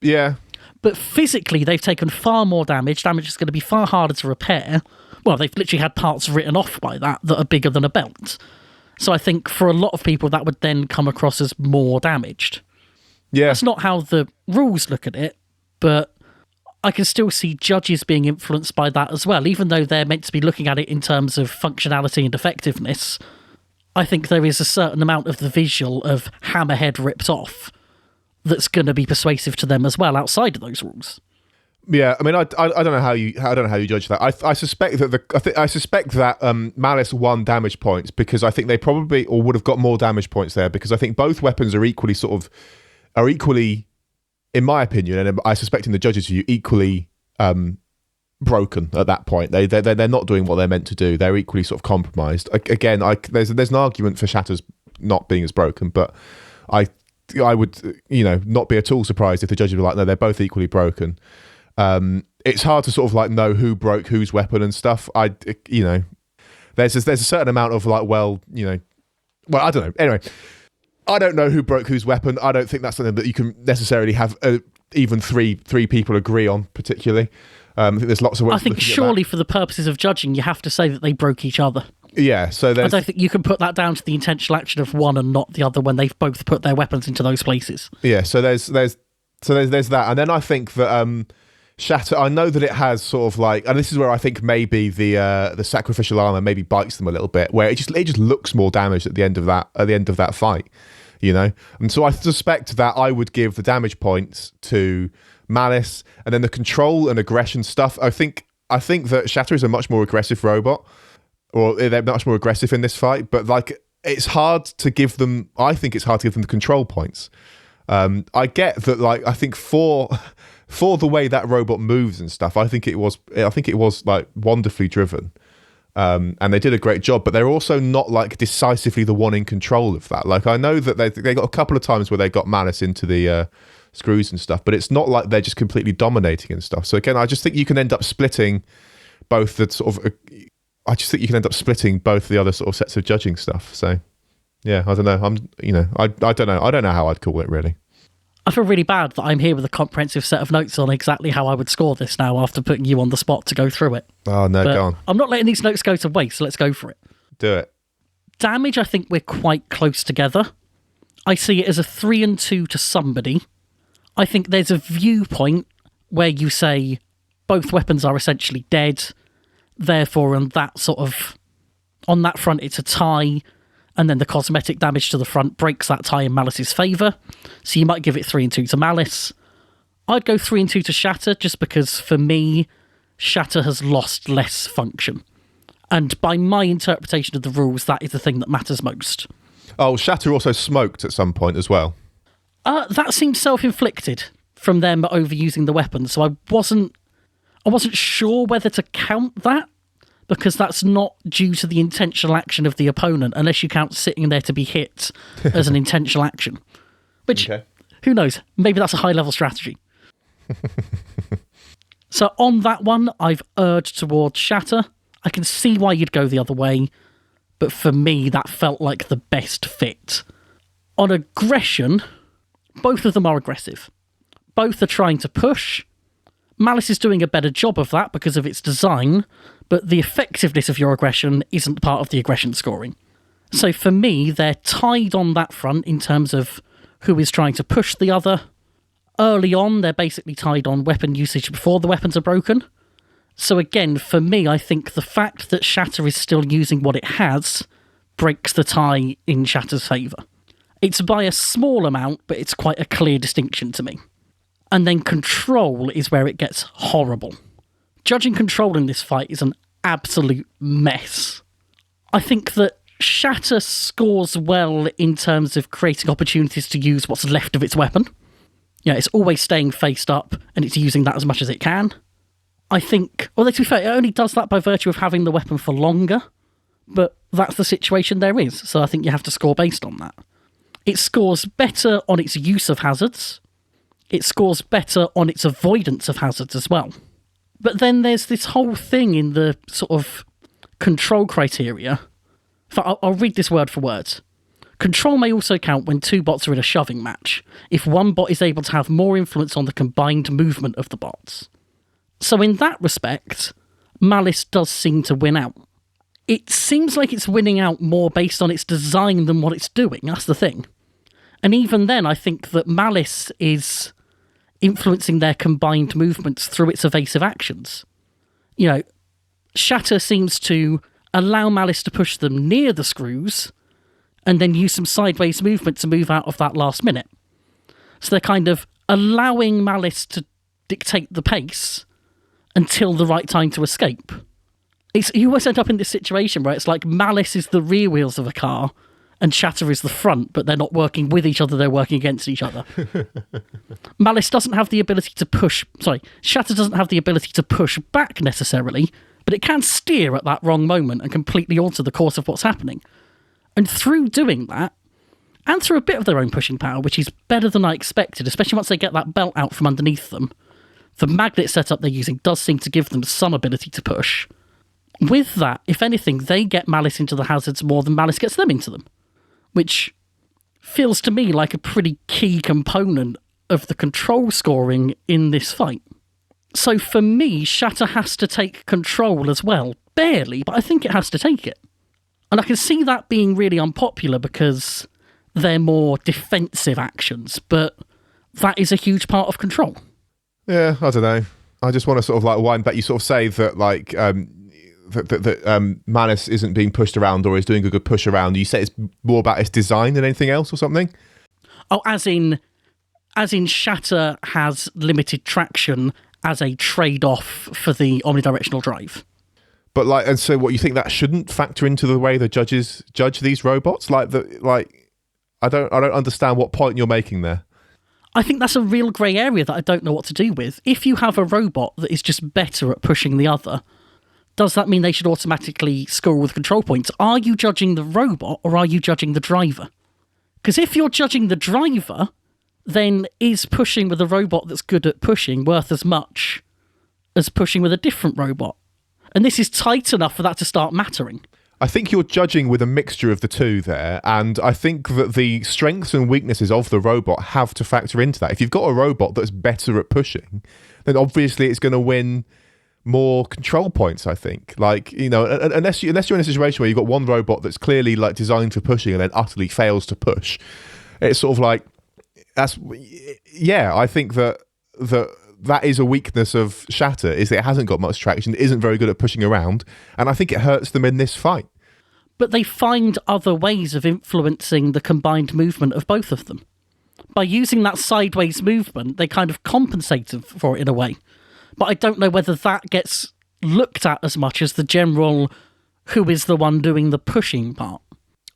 Yeah. But physically, they've taken far more damage. Damage is going to be far harder to repair. Well, they've literally had parts written off by that are bigger than a belt. So I think for a lot of people, that would then come across as more damaged. Yeah. That's not how the rules look at it, but I can still see judges being influenced by that as well. Even though they're meant to be looking at it in terms of functionality and effectiveness, I think there is a certain amount of the visual of Hammerhead ripped off that's going to be persuasive to them as well outside of those rules. Yeah, I mean, I don't know how you judge that. I suspect that Malice won damage points because I think they probably or would have got more damage points there because I think both weapons are equally, in my opinion, and I suspect in the judges' view, equally broken at that point. They're not doing what they're meant to do. They're equally sort of compromised. Again, there's an argument for Shatter's not being as broken, but I would not be at all surprised if the judges were like, no, they're both equally broken. It's hard to sort of like know who broke whose weapon and stuff. There's a certain amount of like, well, I don't know. Anyway, I don't know who broke whose weapon. I don't think that's something that you can necessarily have even three people agree on particularly. I think there's lots of ways. I think surely for the purposes of judging, you have to say that they broke each other. Yeah, so I don't think you can put that down to the intentional action of one and not the other when they've both put their weapons into those places. Yeah, so there's that, and then I think that Shatter, I know that it has sort of like, and this is where I think maybe the sacrificial armor maybe bites them a little bit, where it just looks more damaged at the end of that fight, and so I suspect that I would give the damage points to Malice, and then the control and aggression stuff. I think that Shatter is a much more aggressive robot, or they're much more aggressive in this fight, but like it's hard to give them. I think it's hard to give them the control points. I get that, like I think for the way that robot moves and stuff, I think it was like wonderfully driven, and they did a great job. But they're also not like decisively the one in control of that. Like I know that they got a couple of times where they got Malice into the screws and stuff, but it's not like they're just completely dominating and stuff. So again, I just think you can end up splitting both the sort of. I just think you can end up splitting both the other sort of sets of judging stuff. So, yeah, I don't know. I don't know. I don't know how I'd call it really. I feel really bad that I'm here with a comprehensive set of notes on exactly how I would score this now after putting you on the spot to go through it. Oh no, but go on. I'm not letting these notes go to waste. So let's go for it. Do it. Damage, I think we're quite close together. I see it as a 3 and 2 to somebody. I think there's a viewpoint where you say both weapons are essentially dead. Therefore, on that front, it's a tie, and then the cosmetic damage to the front breaks that tie in Malice's favour. So you might give it 3 and 2 to Malice. I'd go 3 and 2 to Shatter, just because for me, Shatter has lost less function. And by my interpretation of the rules, that is the thing that matters most. Oh, Shatter also smoked at some point as well. That seems self-inflicted from them overusing the weapon, so I wasn't sure whether to count that, because that's not due to the intentional action of the opponent, unless you count sitting there to be hit as an intentional action. Which, Who knows? Maybe that's a high-level strategy. So on that one, I've erred towards Shatter. I can see why you'd go the other way, but for me, that felt like the best fit. On aggression, both of them are aggressive. Both are trying to push. Malice is doing a better job of that because of its design, but the effectiveness of your aggression isn't part of the aggression scoring. So for me, they're tied on that front in terms of who is trying to push the other. Early on, they're basically tied on weapon usage before the weapons are broken. So again, for me, I think the fact that Shatter is still using what it has breaks the tie in Shatter's favour. It's by a small amount, but it's quite a clear distinction to me. And then control is where it gets horrible. Judging control in this fight is an absolute mess. I think that Shatter scores well in terms of creating opportunities to use what's left of its weapon. It's always staying faced up, and it's using that as much as it can. I think, although to be fair, it only does that by virtue of having the weapon for longer, but that's the situation there is, so I think you have to score based on that. It scores better on its use of hazards. It scores better on its avoidance of hazards as well. But then there's this whole thing in the sort of control criteria. I'll read this word for word. Control may also count when two bots are in a shoving match, if one bot is able to have more influence on the combined movement of the bots. So in that respect, Malice does seem to win out. It seems like it's winning out more based on its design than what it's doing, that's the thing. And even then, I think that Malice is influencing their combined movements through its evasive actions. You know, Shatter seems to allow Malice to push them near the screws and then use some sideways movement to move out of that last minute. So they're kind of allowing Malice to dictate the pace until the right time to escape. You always end up in this situation where it's like Malice is the rear wheels of a car and Shatter is the front, but they're not working with each other, they're working against each other. Malice doesn't have the ability to push... Shatter doesn't have the ability to push back necessarily, but it can steer at that wrong moment and completely alter the course of what's happening. And through doing that, and through a bit of their own pushing power, which is better than I expected, especially once they get that belt out from underneath them, the magnet setup they're using does seem to give them some ability to push. With that, if anything, they get Malice into the hazards more than Malice gets them into them, which feels to me like a pretty key component of the control scoring in this fight. So for me, Shatter has to take control as well. Barely, but I think it has to take it. And I can see that being really unpopular because they're more defensive actions, but that is a huge part of control. Yeah, I don't know. I just want to sort of like wind back. You sort of say that like Malice isn't being pushed around or is doing a good push around. You say it's more about its design than anything else or something? Oh, as in Shatter has limited traction as a trade-off for the omnidirectional drive. But like, and so what, you think that shouldn't factor into the way the judges judge these robots? I don't understand what point you're making there. I think that's a real grey area that I don't know what to do with. If you have a robot that is just better at pushing the other, does that mean they should automatically score with control points? Are you judging the robot or are you judging the driver? Because if you're judging the driver, then is pushing with a robot that's good at pushing worth as much as pushing with a different robot? And this is tight enough for that to start mattering. I think you're judging with a mixture of the two there, and I think that the strengths and weaknesses of the robot have to factor into that. If you've got a robot that's better at pushing, then obviously it's going to win more control points, I think. Like, you know, unless you're in a situation where you've got one robot that's clearly like designed for pushing and then utterly fails to push, it's sort of like, I think that is a weakness of Shatter, is that it hasn't got much traction, isn't very good at pushing around, and I think it hurts them in this fight. But they find other ways of influencing the combined movement of both of them. By using that sideways movement, they kind of compensate for it in a way. But I don't know whether that gets looked at as much as the general who is the one doing the pushing part.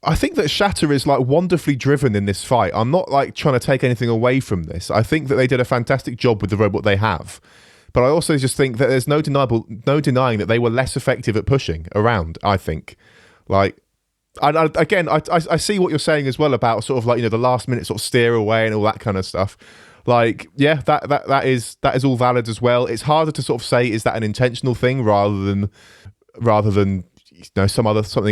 I think that Shatter is like wonderfully driven in this fight. I'm not like trying to take anything away from this. I think that they did a fantastic job with the robot they have. But I also just think that there's no denying that they were less effective at pushing around, I think. Like, I see what you're saying as well about sort of like, you know, the last minute sort of steer away and all that kind of stuff. Like, yeah, that is all valid as well. It's harder to sort of say, is that an intentional thing rather than you know, some other sort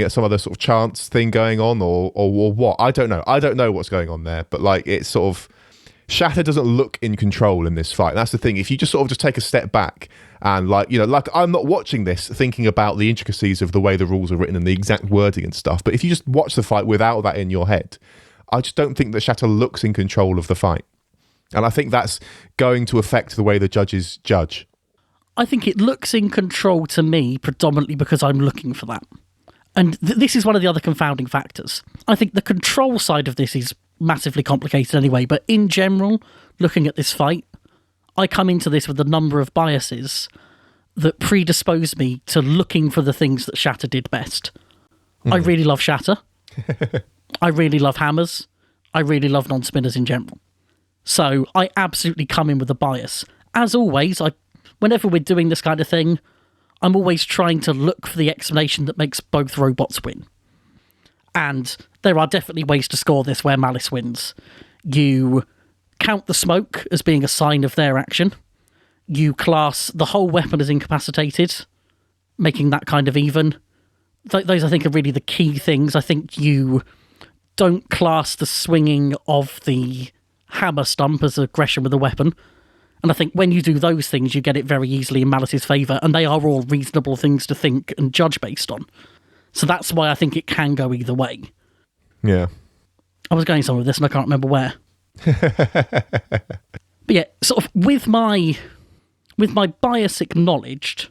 of chance thing going on or what? I don't know what's going on there, but like, it's sort of, Shatter doesn't look in control in this fight. That's the thing. If you just sort of just take a step back and like, you know, like I'm not watching this thinking about the intricacies of the way the rules are written and the exact wording and stuff, but if you just watch the fight without that in your head, I just don't think that Shatter looks in control of the fight. And I think that's going to affect the way the judges judge. I think it looks in control to me predominantly because I'm looking for that. And this is one of the other confounding factors. I think the control side of this is massively complicated anyway, but in general, looking at this fight, I come into this with a number of biases that predispose me to looking for the things that Shatter did best. I really love Shatter. I really love hammers. I really love non-spinners in general. So I absolutely come in with a bias. As always, I whenever we're doing this kind of thing, I'm always trying to look for the explanation that makes both robots win. And there are definitely ways to score this where Malice wins. You count the smoke as being a sign of their action. You class the whole weapon as incapacitated, making that kind of even. Those, I think, are really the key things. I think you don't class the swinging of the hammer stump as aggression with a weapon. And I think when you do those things, you get it very easily in Malice's favour, and they are all reasonable things to think and judge based on. So that's why I think it can go either way. Yeah. I was going somewhere with this and I can't remember where. But yeah, sort of with my bias acknowledged,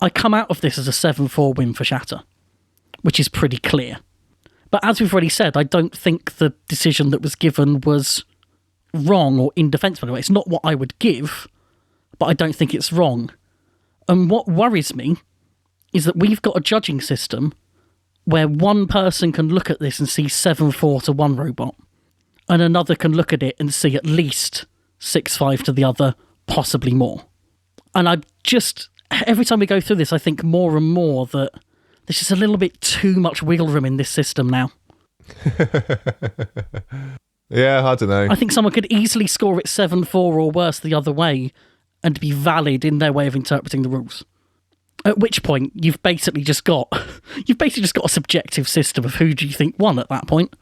I come out of this as a 7-4 win for Shatter, which is pretty clear. But as we've already said, I don't think the decision that was given was wrong or indefensible. It's not what I would give, but I don't think it's wrong. And what worries me is that we've got a judging system where one person can look at this and see 7-4 to one robot, and another can look at it and see at least 6-5 to the other, possibly more. And I just, every time we go through this, I think more and more that there's just a little bit too much wiggle room in this system now. Yeah, I don't know. I think someone could easily score it 7-4 or worse the other way and be valid in their way of interpreting the rules. At which point, you've basically just got a subjective system of who do you think won at that point.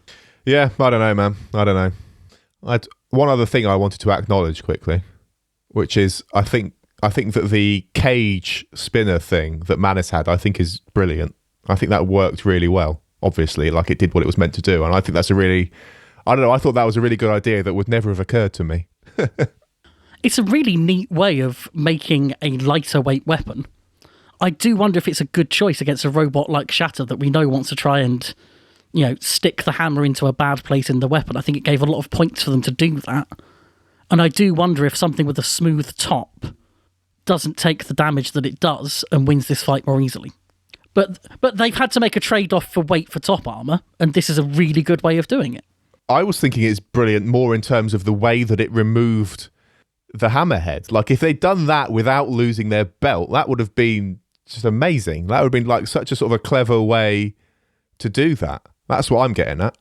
Yeah, I don't know, man. I don't know. One other thing I wanted to acknowledge quickly, which is I think that the cage spinner thing that Malice had, I think is brilliant. I think that worked really well, obviously, like it did what it was meant to do. And I think that's I thought that was a really good idea that would never have occurred to me. It's a really neat way of making a lighter weight weapon. I do wonder if it's a good choice against a robot like Shatter that we know wants to try and, stick the hammer into a bad place in the weapon. I think it gave a lot of points for them to do that. And I do wonder if something with a smooth top doesn't take the damage that it does and wins this fight more easily. But they've had to make a trade-off for weight for top armor, and this is a really good way of doing it. I was thinking it's brilliant more in terms of the way that it removed the hammerhead. Like, if they'd done that without losing their belt, that would have been just amazing. That would have been like such a sort of a clever way to do that. That's what I'm getting at.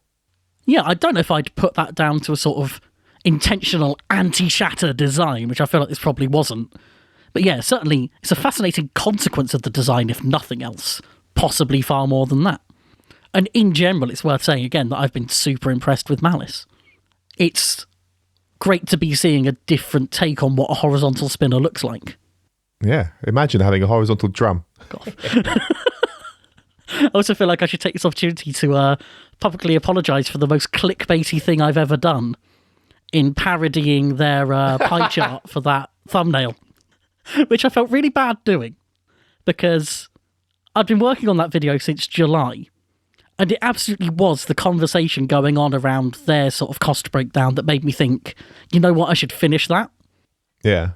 Yeah, I don't know if I'd put that down to a sort of intentional anti-Shatter design, which I feel like this probably wasn't. But yeah, certainly it's a fascinating consequence of the design, if nothing else. Possibly far more than that. And in general, it's worth saying again that I've been super impressed with Malice. It's great to be seeing a different take on what a horizontal spinner looks like. Yeah, imagine having a horizontal drum. God. I also feel like I should take this opportunity to publicly apologise for the most clickbaity thing I've ever done in parodying their pie chart for that thumbnail, which I felt really bad doing because I'd been working on that video since July, and it absolutely was the conversation going on around their sort of cost breakdown that made me think, you know what, I should finish that. Yeah.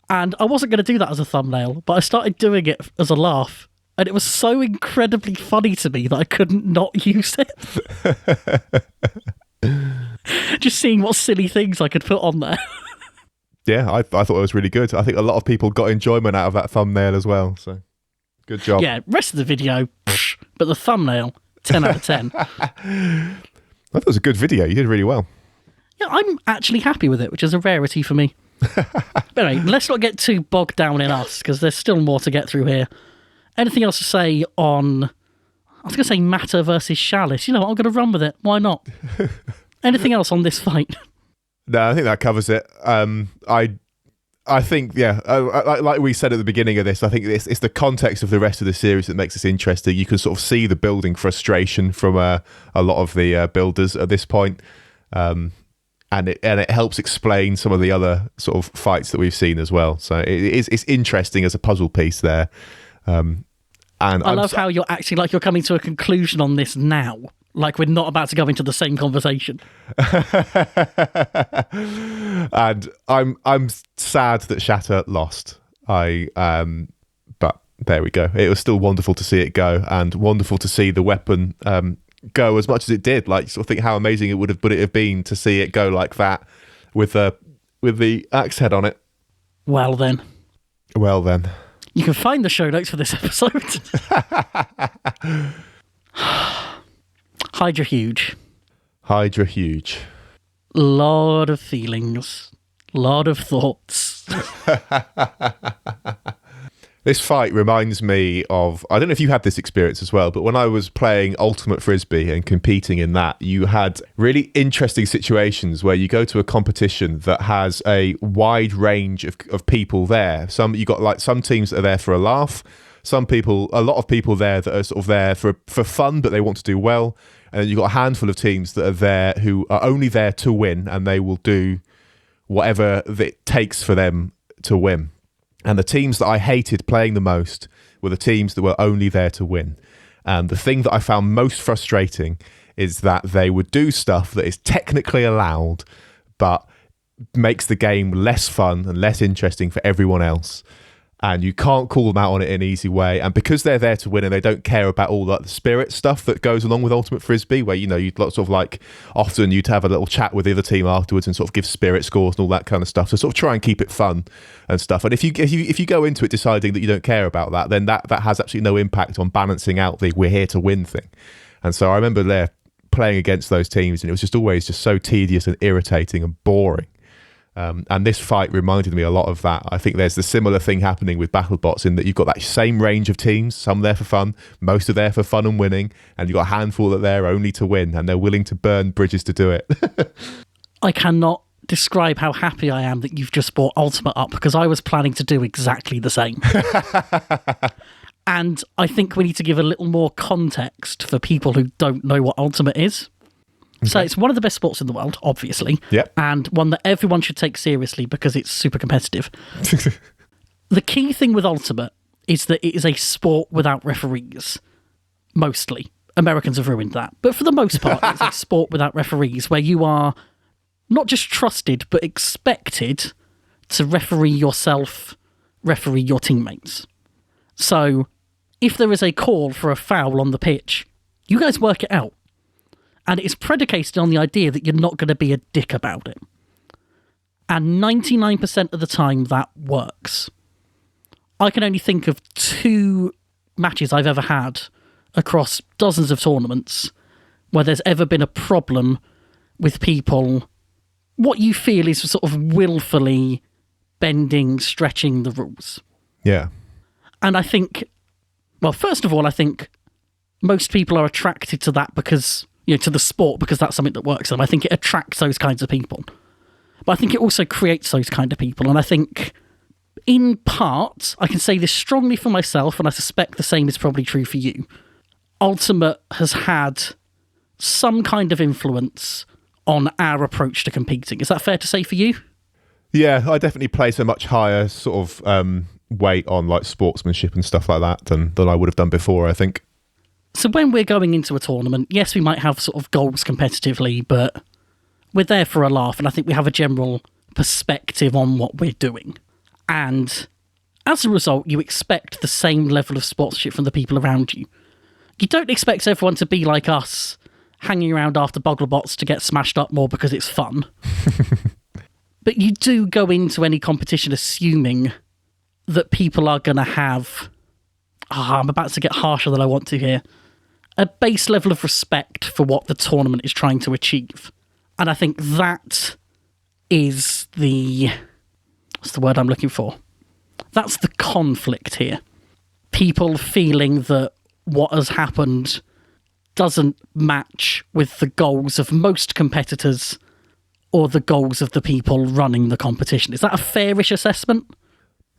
And I wasn't going to do that as a thumbnail, but I started doing it as a laugh. And it was so incredibly funny to me that I couldn't not use it. Just seeing what silly things I could put on there. Yeah, I thought it was really good. I think a lot of people got enjoyment out of that thumbnail as well. So, good job. Yeah, rest of the video, but the thumbnail, 10 out of 10. I thought it was a good video. You did really well. Yeah, I'm actually happy with it, which is a rarity for me. But anyway, let's not get too bogged down in us, because there's still more to get through here. Anything else to say on... I was going to say Matter versus Shalice. You know what? I'm going to run with it. Why not? Anything else on this fight? No, I think that covers it. I think, yeah, like we said at the beginning of this, I think it's the context of the rest of the series that makes this interesting. You can sort of see the building frustration from a lot of the builders at this point. And it helps explain some of the other sort of fights that we've seen as well. So it's interesting as a puzzle piece there. And I love how you're acting like you're coming to a conclusion on this now, like we're not about to go into the same conversation. And I'm sad that Shatter lost. But there we go. It was still wonderful to see it go, and wonderful to see the weapon go as much as it did. Like, sort of think how amazing it would have been to see it go like that with the axe head on it. Well then. Well then. You can find the show notes for this episode. Hydra huge. Hydra huge. Lot of feelings. Lot of thoughts. This fight reminds me of, I don't know if you had this experience as well, but when I was playing Ultimate Frisbee and competing in that, you had really interesting situations where you go to a competition that has a wide range of people there. You got like some teams that are there for a laugh, a lot of people there that are sort of there for fun, but they want to do well. And then you've got a handful of teams that are there who are only there to win, and they will do whatever it takes for them to win. And the teams that I hated playing the most were the teams that were only there to win. And the thing that I found most frustrating is that they would do stuff that is technically allowed, but makes the game less fun and less interesting for everyone else. And you can't call them out on it in an easy way. And because they're there to win and they don't care about all the spirit stuff that goes along with Ultimate Frisbee, where, you'd lots of like, often you'd have a little chat with the other team afterwards and sort of give spirit scores and all that kind of stuff to sort of try and keep it fun and stuff. And if you go into it deciding that you don't care about that, then that has absolutely no impact on balancing out the we're here to win thing. And so I remember there playing against those teams, and it was just always just so tedious and irritating and boring. And this fight reminded me a lot of that. I think there's the similar thing happening with BattleBots in that you've got that same range of teams, some there for fun, most are there for fun and winning, and you've got a handful that are there only to win, and they're willing to burn bridges to do it. I cannot describe how happy I am that you've just brought Ultimate up, because I was planning to do exactly the same. And I think we need to give a little more context for people who don't know what Ultimate is. Okay. So it's one of the best sports in the world, obviously, yep. And one that everyone should take seriously because it's super competitive. The key thing with Ultimate is that it is a sport without referees, mostly. Americans have ruined that. But for the most part, it's a sport without referees where you are not just trusted, but expected to referee yourself, referee your teammates. So if there is a call for a foul on the pitch, you guys work it out. And it's predicated on the idea that you're not going to be a dick about it. And 99% of the time, that works. I can only think of 2 matches I've ever had across dozens of tournaments where there's ever been a problem with people, what you feel is sort of willfully bending, stretching the rules. Yeah. And I think, well, first of all, I think most people are attracted to that because, to the sport, because that's something that works. And I think it attracts those kinds of people. But I think it also creates those kind of people. And I think, in part, I can say this strongly for myself, and I suspect the same is probably true for you. Ultimate has had some kind of influence on our approach to competing. Is that fair to say for you? Yeah, I definitely place a much higher sort of weight on like sportsmanship and stuff like that than I would have done before, I think. So when we're going into a tournament, yes, we might have sort of goals competitively, but we're there for a laugh, and I think we have a general perspective on what we're doing. And as a result, you expect the same level of sportsmanship from the people around you. You don't expect everyone to be like us, hanging around after BoggleBots to get smashed up more because it's fun. But you do go into any competition assuming that people are going to have... I'm about to get harsher than I want to here. A base level of respect for what the tournament is trying to achieve. And I think that is the... What's the word I'm looking for? That's the conflict here. People feeling that what has happened doesn't match with the goals of most competitors or the goals of the people running the competition. Is that a fairish assessment?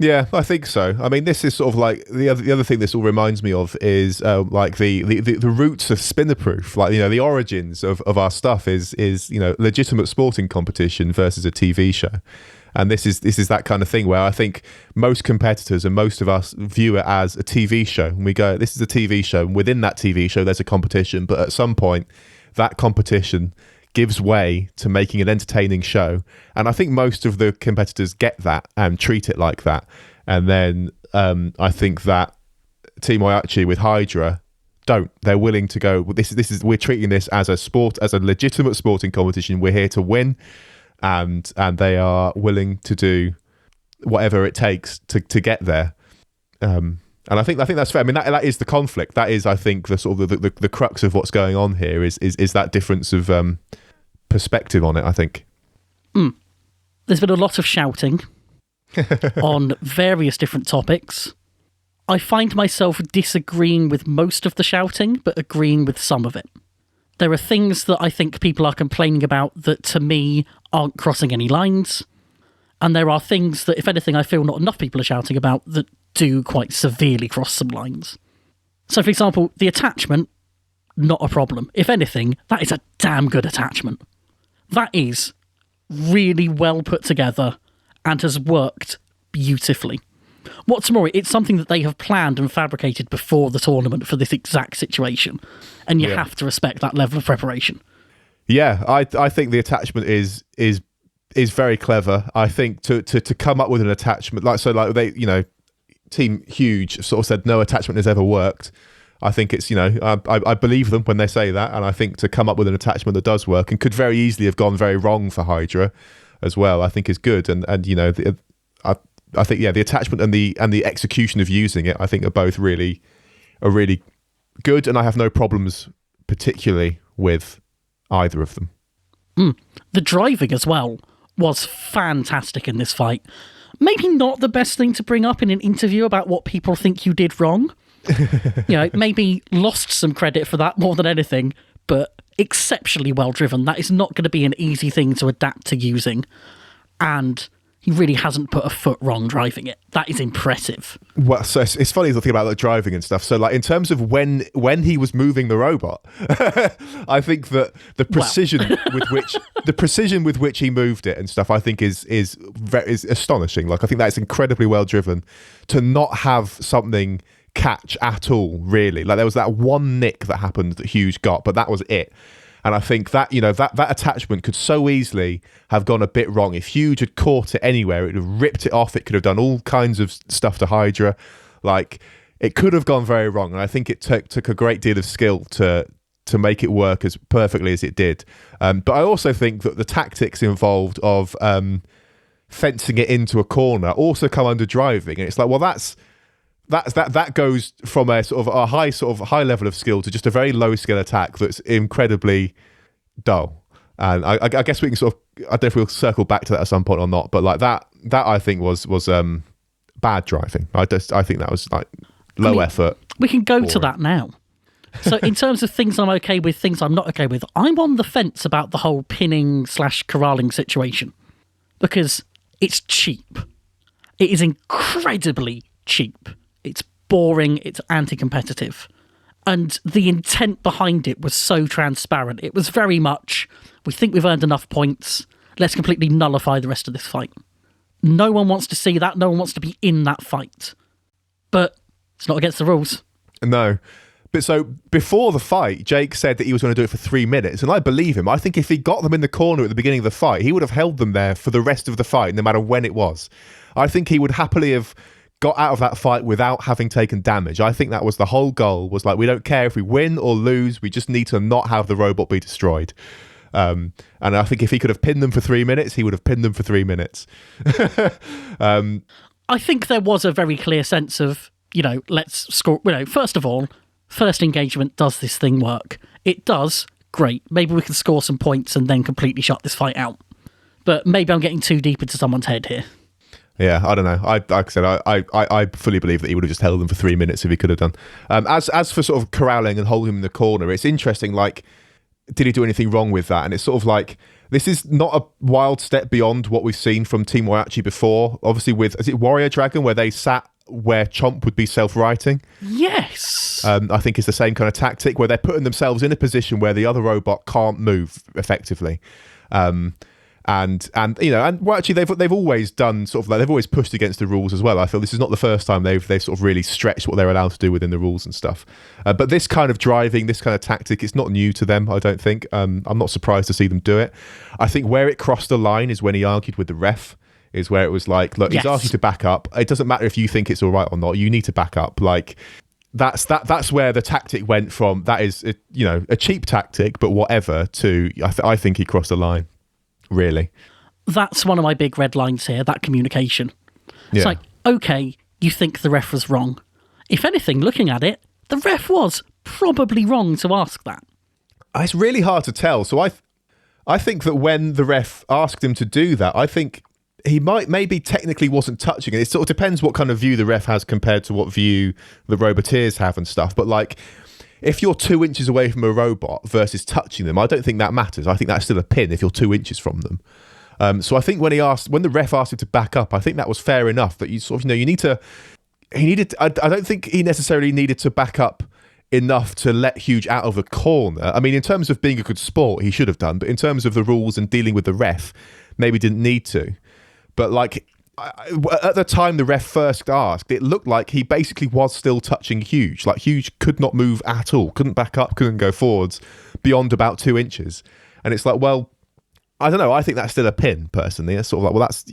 Yeah, I think so. I mean, this is sort of like the other thing this all reminds me of is like the roots of Spinnerproof, like, the origins of our stuff is legitimate sporting competition versus a TV show. And this is that kind of thing where I think most competitors and most of us view it as a TV show. And we go, this is a TV show, and within that TV show there's a competition, but at some point that competition gives way to making an entertaining show. And I think most of the competitors get that and treat it like that. And then I think that Team Oyachi with Hydra don't. They're willing to go, we're treating this as a sport, as a legitimate sporting competition. We're here to win. And they are willing to do whatever it takes to get there. And I think that's fair. I mean, that is the conflict. That is, I think, the sort of the crux of what's going on here is that difference of perspective on it, I think. There's been a lot of shouting on various different topics. I find myself disagreeing with most of the shouting, but agreeing with some of it. There are things that I think people are complaining about that, to me, aren't crossing any lines. And there are things that, if anything, I feel not enough people are shouting about that do quite severely cross some lines. So, for example, the attachment, not a problem. If anything, that is a damn good attachment. That is really well put together and has worked beautifully. What's more, it's something that they have planned and fabricated before the tournament for this exact situation. And you have to respect that level of preparation. Yeah, I think the attachment is very clever. I think to come up with an attachment like they, Team Huge sort of said no attachment has ever worked. I think it's, I believe them when they say that, and I think to come up with an attachment that does work and could very easily have gone very wrong for Hydra as well, I think is good. And I think the attachment and the execution of using it, I think are both really good, and I have no problems particularly with either of them. The driving as well was fantastic in this fight. Maybe not the best thing to bring up in an interview about what people think you did wrong. Maybe lost some credit for that more than anything, but exceptionally well driven. That is not going to be an easy thing to adapt to using. And he really hasn't put a foot wrong driving it. That is impressive. Well, so it's funny to think about driving and stuff. So, like, in terms of when he was moving the robot, I think that the precision with which he moved it and stuff, I think is astonishing. Like, I think that's incredibly well driven to not have something catch at all. Really, like there was that one nick that happened that Hughes got, but that was it. And I think that, that attachment could so easily have gone a bit wrong. If Huge had caught it anywhere, it would have ripped it off. It could have done all kinds of stuff to Hydra. Like, it could have gone very wrong. And I think it took a great deal of skill to make it work as perfectly as it did. But I also think that the tactics involved of fencing it into a corner also come under driving. And it's like, well, that goes from a high level of skill to just a very low skill attack that's incredibly dull. And I guess we can I don't know if we'll circle back to that at some point or not, but like that I think was bad driving. I think that was like low effort. We can go to that now. So in terms of things I'm okay with, things I'm not okay with, I'm on the fence about the whole pinning / corralling situation because it's cheap. It is incredibly cheap. It's boring, it's anti-competitive. And the intent behind it was so transparent. It was very much, we think we've earned enough points, let's completely nullify the rest of this fight. No one wants to see that, no one wants to be in that fight. But it's not against the rules. No. But so, before the fight, Jake said that he was going to do it for 3 minutes, and I believe him. I think if he got them in the corner at the beginning of the fight, he would have held them there for the rest of the fight, no matter when it was. I think he would happily have got out of that fight without having taken damage. I think that was the whole goal, was like, we don't care if we win or lose, we just need to not have the robot be destroyed. And I think if he could have pinned them for 3 minutes, he would have pinned them for 3 minutes. I think there was a very clear sense of, let's score, first of all, first engagement, does this thing work? It does, great. Maybe we can score some points and then completely shut this fight out. But maybe I'm getting too deep into someone's head here. Yeah, I don't know. Like I said, I fully believe that he would have just held them for 3 minutes if he could have done. As for sort of corralling and holding him in the corner, it's interesting, like, did he do anything wrong with that? And it's sort of like, this is not a wild step beyond what we've seen from Team Waiachi before. Obviously with, is it Warrior Dragon, where they sat where Chomp would be self-righting? Yes. I think it's the same kind of tactic where they're putting themselves in a position where the other robot can't move effectively. And well, actually they've always done sort of like, they've always pushed against the rules as well. I feel this is not the first time they've sort of really stretched what they're allowed to do within the rules and stuff. But this kind of driving, this kind of tactic, it's not new to them, I don't think. I'm not surprised to see them do it. I think where it crossed the line is when he argued with the ref, is where it was like, look, he's asked you to back up. It doesn't matter if you think it's all right or not. You need to back up. Like, that's where the tactic went from. That is, a cheap tactic, but whatever, to I think he crossed the line. Really, that's one of my big red lines here, that communication. It's like, okay, you think the ref was wrong. If anything, looking at it, the ref was probably wrong to ask that. It's really hard to tell. So I think that when the ref asked him to do that, I think he maybe technically wasn't touching it. It sort of depends what kind of view the ref has compared to what view the roboteers have and stuff. But like, if you're 2 inches away from a robot versus touching them, I don't think that matters. I think that's still a pin if you're 2 inches from them. So I think when the ref asked him to back up, I think that was fair enough. That you sort of, you need to. I don't think he necessarily needed to back up enough to let Huge out of the corner. I mean, in terms of being a good sport, he should have done. But in terms of the rules and dealing with the ref, maybe didn't need to. But like, at the time the ref first asked, it looked like he basically was still touching Huge. Like, Huge could not move at all, couldn't back up, couldn't go forwards beyond about 2 inches. And it's like, well, I don't know. I think that's still a pin, personally. It's sort of like, well, that's,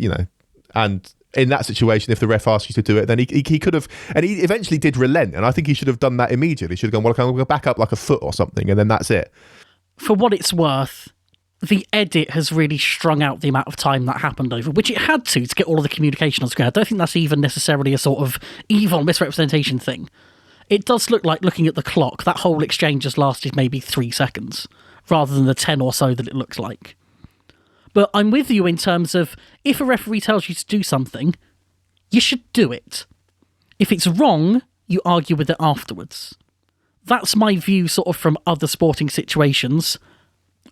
and in that situation, if the ref asked you to do it, then he could have, and he eventually did relent. And I think he should have done that immediately. He should have gone, well, I'm going to back up like a foot or something, and then that's it. For what it's worth, the edit has really strung out the amount of time that happened over, which it had to get all of the communication on screen. I don't think that's even necessarily a sort of evil misrepresentation thing. It does look like, looking at the clock, that whole exchange just lasted maybe 3 seconds, rather than the 10 or so that it looks like. But I'm with you in terms of, if a referee tells you to do something, you should do it. If it's wrong, you argue with it afterwards. That's my view sort of from other sporting situations.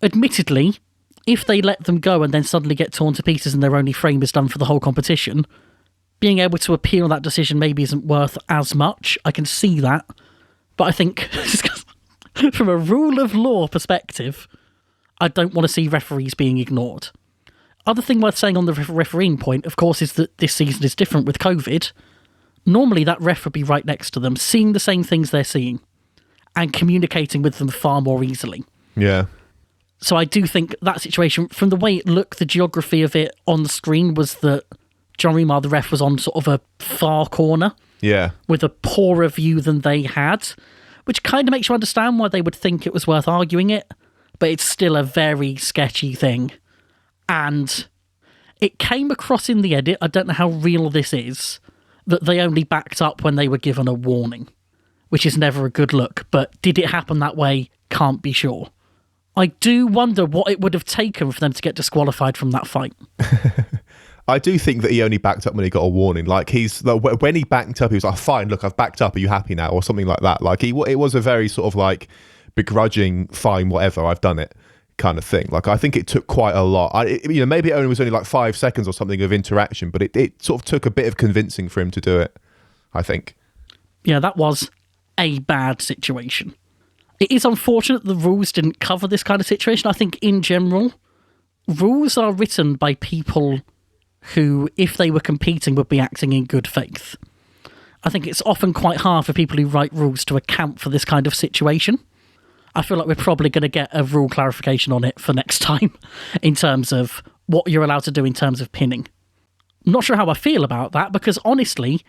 Admittedly, if they let them go and then suddenly get torn to pieces and their only frame is done for the whole competition, being able to appeal that decision maybe isn't worth as much. I can see that. But I think, from a rule of law perspective, I don't want to see referees being ignored. Other thing worth saying on the refereeing point, of course, is that this season is different with COVID. Normally that ref would be right next to them, seeing the same things they're seeing, and communicating with them far more easily. Yeah. So I do think that situation, from the way it looked, the geography of it on the screen was that John Remar, the ref, was on sort of a far corner. Yeah. With a poorer view than they had, which kind of makes you understand why they would think it was worth arguing it, but it's still a very sketchy thing. And it came across in the edit, I don't know how real this is, that they only backed up when they were given a warning, which is never a good look, but did it happen that way? Can't be sure. I do wonder what it would have taken for them to get disqualified from that fight. I do think that he only backed up when he got a warning. Like, when he backed up, he was like, fine, look, I've backed up, are you happy now? Or something like that. Like, it was a very sort of like begrudging, fine, whatever, I've done it kind of thing. Like, I think it took quite a lot. Maybe it was only like 5 seconds or something of interaction, but it sort of took a bit of convincing for him to do it, I think. Yeah, that was a bad situation. It is unfortunate the rules didn't cover this kind of situation. I think in general, rules are written by people who, if they were competing, would be acting in good faith. I think it's often quite hard for people who write rules to account for this kind of situation. I feel like we're probably going to get a rule clarification on it for next time in terms of what you're allowed to do in terms of pinning. I'm not sure how I feel about that, because honestly,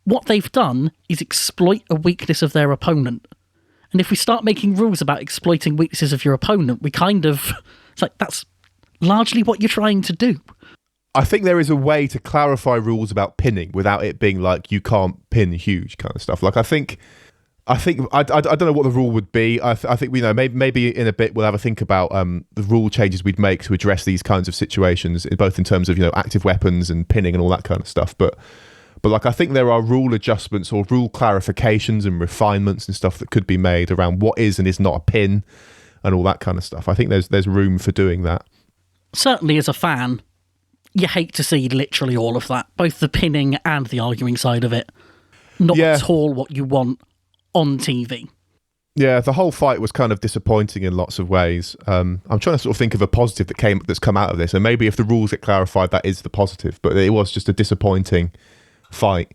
what they've done is exploit a weakness of their opponent. And if we start making rules about exploiting weaknesses of your opponent, it's like, that's largely what you're trying to do. I think there is a way to clarify rules about pinning without it being like, you can't pin Huge kind of stuff. Like, I don't know what the rule would be. I think, maybe in a bit we'll have a think about the rule changes we'd make to address these kinds of situations, both in terms of, active weapons and pinning and all that kind of stuff. But like, I think there are rule adjustments or rule clarifications and refinements and stuff that could be made around what is and is not a pin and all that kind of stuff. I think there's room for doing that. Certainly, as a fan, you hate to see literally all of that, both the pinning and the arguing side of it. Not at all what you want on TV. Yeah, the whole fight was kind of disappointing in lots of ways. I'm trying to sort of think of a positive that's come out of this, and maybe if the rules get clarified, that is the positive. But it was just a disappointing fight.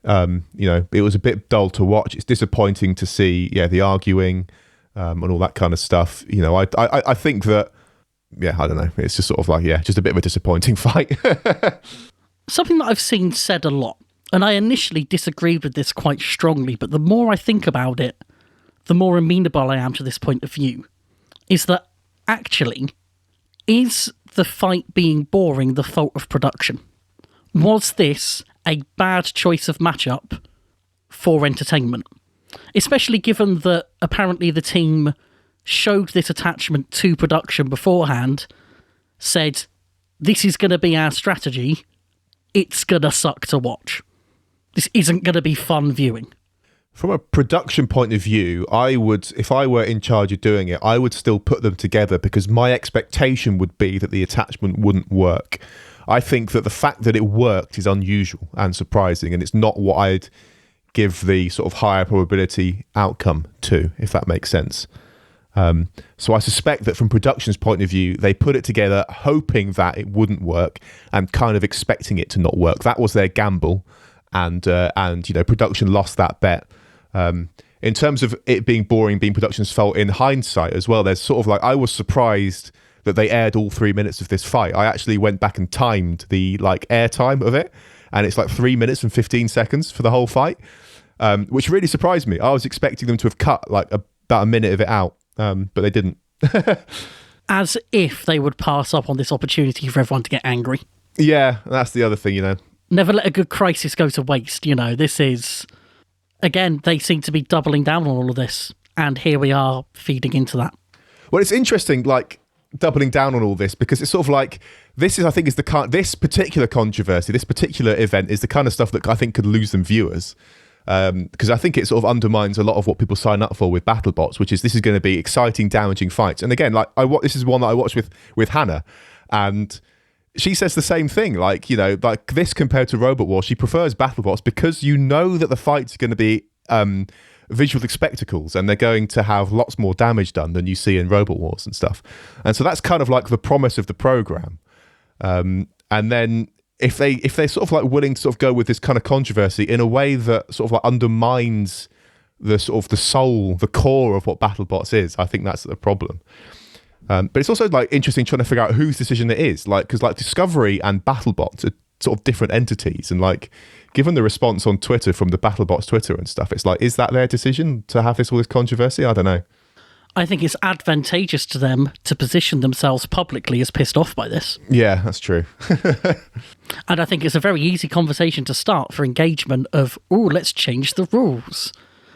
It was a bit dull to watch. It's disappointing to see, the arguing and all that kind of stuff. I think that, I don't know. It's just sort of like, just a bit of a disappointing fight. Something that I've seen said a lot, and I initially disagreed with this quite strongly, but the more I think about it, the more amenable I am to this point of view, is that actually, is the fight being boring the fault of production? Was this a bad choice of matchup for entertainment. Especially given that apparently the team showed this attachment to production beforehand, said, this is going to be our strategy, it's going to suck to watch. This isn't going to be fun viewing. From a production point of view, I would, if I were in charge of doing it, I would still put them together because my expectation would be that the attachment wouldn't work. I think that the fact that it worked is unusual and surprising, and it's not what I'd give the sort of higher probability outcome to, if that makes sense. So I suspect that from production's point of view, they put it together hoping that it wouldn't work and kind of expecting it to not work. That was their gamble, and production lost that bet. In terms of it being boring, being production's fault in hindsight as well, there's sort of like, I was surprised that they aired all 3 minutes of this fight. I actually went back and timed the air time of it, and it's 3 minutes and 15 seconds for the whole fight, which really surprised me. I was expecting them to have cut about a minute of it out, but they didn't. As if they would pass up on this opportunity for everyone to get angry. Yeah, that's the other thing, Never let a good crisis go to waste, This is... Again, they seem to be doubling down on all of this, and here we are feeding into that. Well, it's interesting, doubling down on all this, because it's sort of this is, I think, this particular controversy, this particular event is the kind of stuff that I think could lose them viewers, because I think it sort of undermines a lot of what people sign up for with BattleBots, which is this is going to be exciting, damaging fights. And again, this is one that I watched with Hannah, and she says the same thing, this compared to Robot Wars, she prefers BattleBots because that the fights are going to be visual spectacles and they're going to have lots more damage done than you see in Robot Wars and stuff. And so that's kind of the promise of the program. And then if they're sort of willing to sort of go with this kind of controversy in a way that sort of undermines the sort of the soul, the core of what BattleBots is, I think that's the problem. But it's also interesting trying to figure out whose decision it is, because Discovery and BattleBots are sort of different entities, and given the response on Twitter from the BattleBots Twitter and stuff, it's is that their decision to have all this controversy? I don't know. I think it's advantageous to them to position themselves publicly as pissed off by this. Yeah, that's true. And I think it's a very easy conversation to start for engagement of, let's change the rules.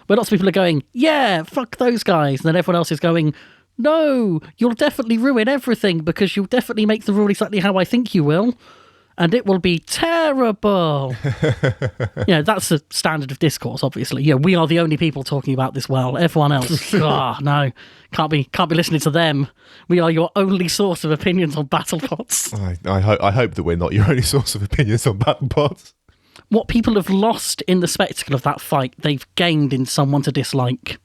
Where lots of people are going, yeah, fuck those guys, and then everyone else is going, no, you'll definitely ruin everything because you'll definitely make the rule exactly how I think you will, and it will be terrible. That's the standard of discourse, obviously. We are the only people talking about this well. Everyone else, no, can't be listening to them. We are your only source of opinions on BattleBots. I hope that we're not your only source of opinions on BattleBots. What people have lost in the spectacle of that fight, they've gained in someone to dislike.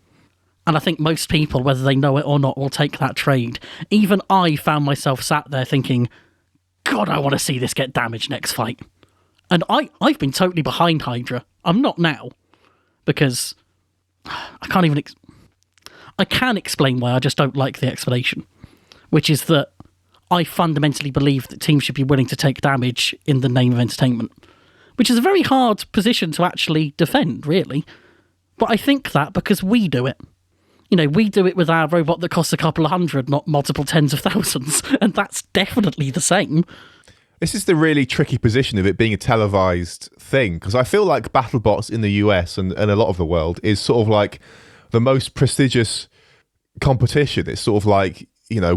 And I think most people, whether they know it or not, will take that trade. Even I found myself sat there thinking, God, I want to see this get damaged next fight. And I've been totally behind Hydra. I'm not now. Because I can't even... I can explain why, I just don't like the explanation. Which is that I fundamentally believe that teams should be willing to take damage in the name of entertainment. Which is a very hard position to actually defend, really. But I think that because we do it. We do it with our robot that costs a couple of hundred, not multiple tens of thousands, and that's definitely the same. This is the really tricky position of it being a televised thing, because I feel like BattleBots in the US and a lot of the world is sort of the most prestigious competition. It's sort of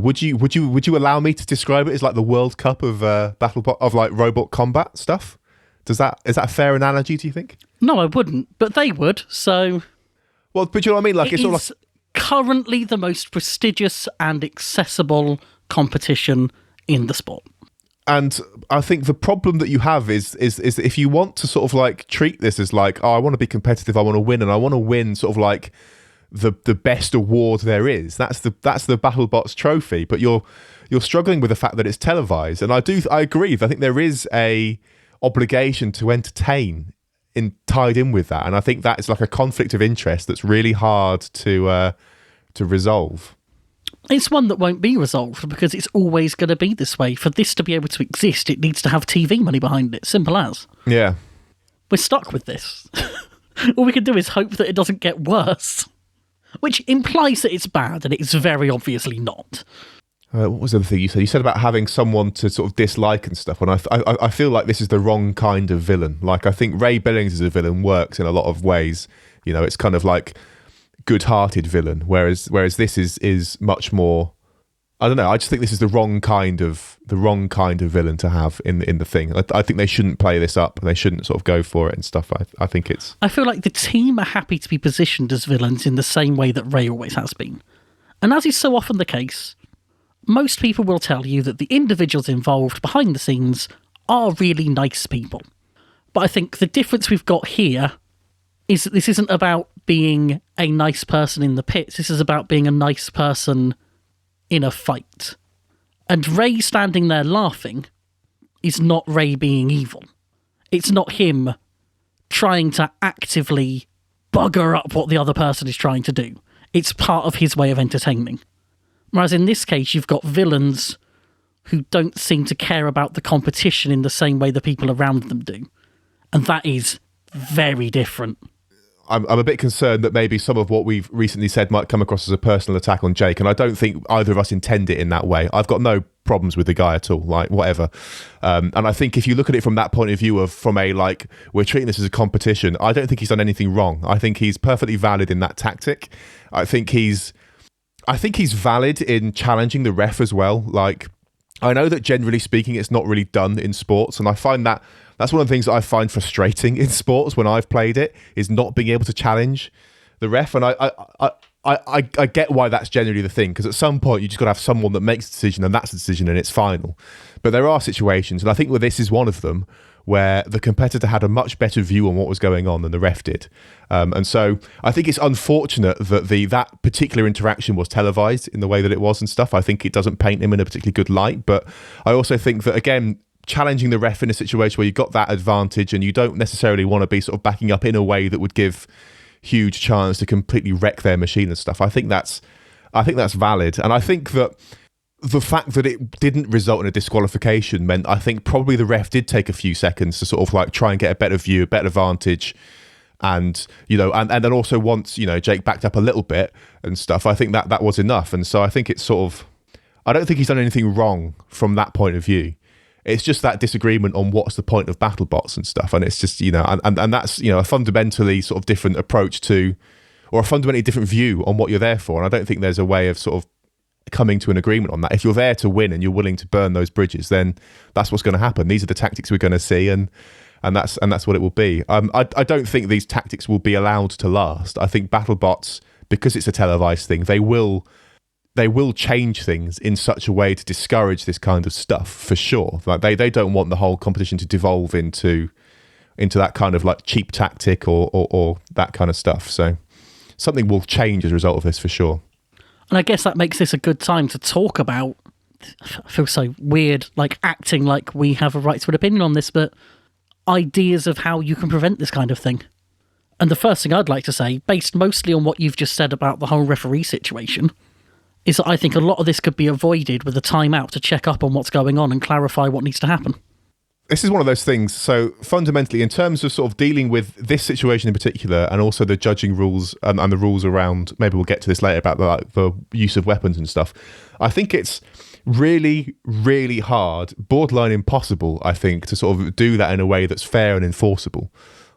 would you allow me to describe it as the World Cup of BattleBot of robot combat stuff? Is that a fair analogy? Do you think? No, I wouldn't, but they would. So, well, but you know what I mean? It's all currently the most prestigious and accessible competition in the sport. And I think the problem that you have is that if you want to sort of treat this as I want to be competitive, I want to win, and I want to win sort of the best award there is. That's the BattleBots trophy. But you're struggling with the fact that it's televised, and I agree. I think there is a obligation to entertain tied in with that, and I think that is a conflict of interest that's really hard to resolve. It's one that won't be resolved because it's always going to be this way. For this to be able to exist, it needs to have TV money behind it. Simple as. Yeah, we're stuck with this. All we can do is hope that it doesn't get worse, which implies that it's bad, and it's very obviously not. What was the other thing you said? You said about having someone to sort of dislike and stuff. And I feel like this is the wrong kind of villain. Like, I think Ray Billings as a villain works in a lot of ways. You know, it's kind of like good-hearted villain, whereas this is much more. I don't know. I just think this is the wrong kind of villain to have in the thing. I think they shouldn't play this up. They shouldn't sort of go for it and stuff. I think it's. I feel like the team are happy to be positioned as villains in the same way that Ray always has been, and as is so often the case, most people will tell you that the individuals involved behind the scenes are really nice people. But I think the difference we've got here is that this isn't about being a nice person in the pits. This is about being a nice person in a fight. And Ray standing there laughing is not Ray being evil. It's not him trying to actively bugger up what the other person is trying to do. It's part of his way of entertaining. Whereas in this case, you've got villains who don't seem to care about the competition in the same way the people around them do. And that is very different. I'm a bit concerned that maybe some of what we've recently said might come across as a personal attack on Jake, and I don't think either of us intend it in that way. I've got no problems with the guy at all, like, whatever. And I think if you look at it from that point of view from a, like, we're treating this as a competition, I don't think he's done anything wrong. I think he's perfectly valid in that tactic. I think he's valid in challenging the ref as well. Like, I know that generally speaking, it's not really done in sports, and I find that's one of the things that I find frustrating in sports when I've played it, is not being able to challenge the ref. And I get why that's generally the thing, because at some point you just got to have someone that makes a decision, and that's the decision, and it's final. But there are situations, and I think this is one of them, where the competitor had a much better view on what was going on than the ref did. And so I think it's unfortunate that that particular interaction was televised in the way that it was and stuff. I think it doesn't paint him in a particularly good light. But I also think that, again, challenging the ref in a situation where you've got that advantage and you don't necessarily want to be sort of backing up in a way that would give huge chance to completely wreck their machine and stuff. I think that's valid. And I think that the fact that it didn't result in a disqualification meant, I think probably the ref did take a few seconds to sort of like try and get a better view, a better vantage. And, you know, and then also once, you know, Jake backed up a little bit and stuff, I think that was enough. And so I think it's sort of, I don't think he's done anything wrong from that point of view. It's just that disagreement on what's the point of battle bots and stuff. And it's just, you know, and that's, you know, a fundamentally sort of different approach to, or a fundamentally different view on what you're there for. And I don't think there's a way of sort of coming to an agreement on that. If you're there to win and you're willing to burn those bridges, then that's what's going to happen. These are the tactics we're going to see, and that's what it will be. I don't think these tactics will be allowed to last. I think battle bots, because it's a televised thing, they will change things in such a way to discourage this kind of stuff, for sure. Like they don't want the whole competition to devolve into that kind of like cheap tactic or that kind of stuff. So something will change as a result of this, for sure. And I guess that makes this a good time to talk about, I feel so weird, like acting like we have a right to an opinion on this, but ideas of how you can prevent this kind of thing. And the first thing I'd like to say, based mostly on what you've just said about the whole referee situation, is that I think a lot of this could be avoided with a timeout to check up on what's going on and clarify what needs to happen. This is one of those things. So fundamentally, in terms of sort of dealing with this situation in particular, and also the judging rules and the rules around, maybe we'll get to this later about the use of weapons and stuff, I think it's really, really hard, borderline impossible, I think, to sort of do that in a way that's fair and enforceable.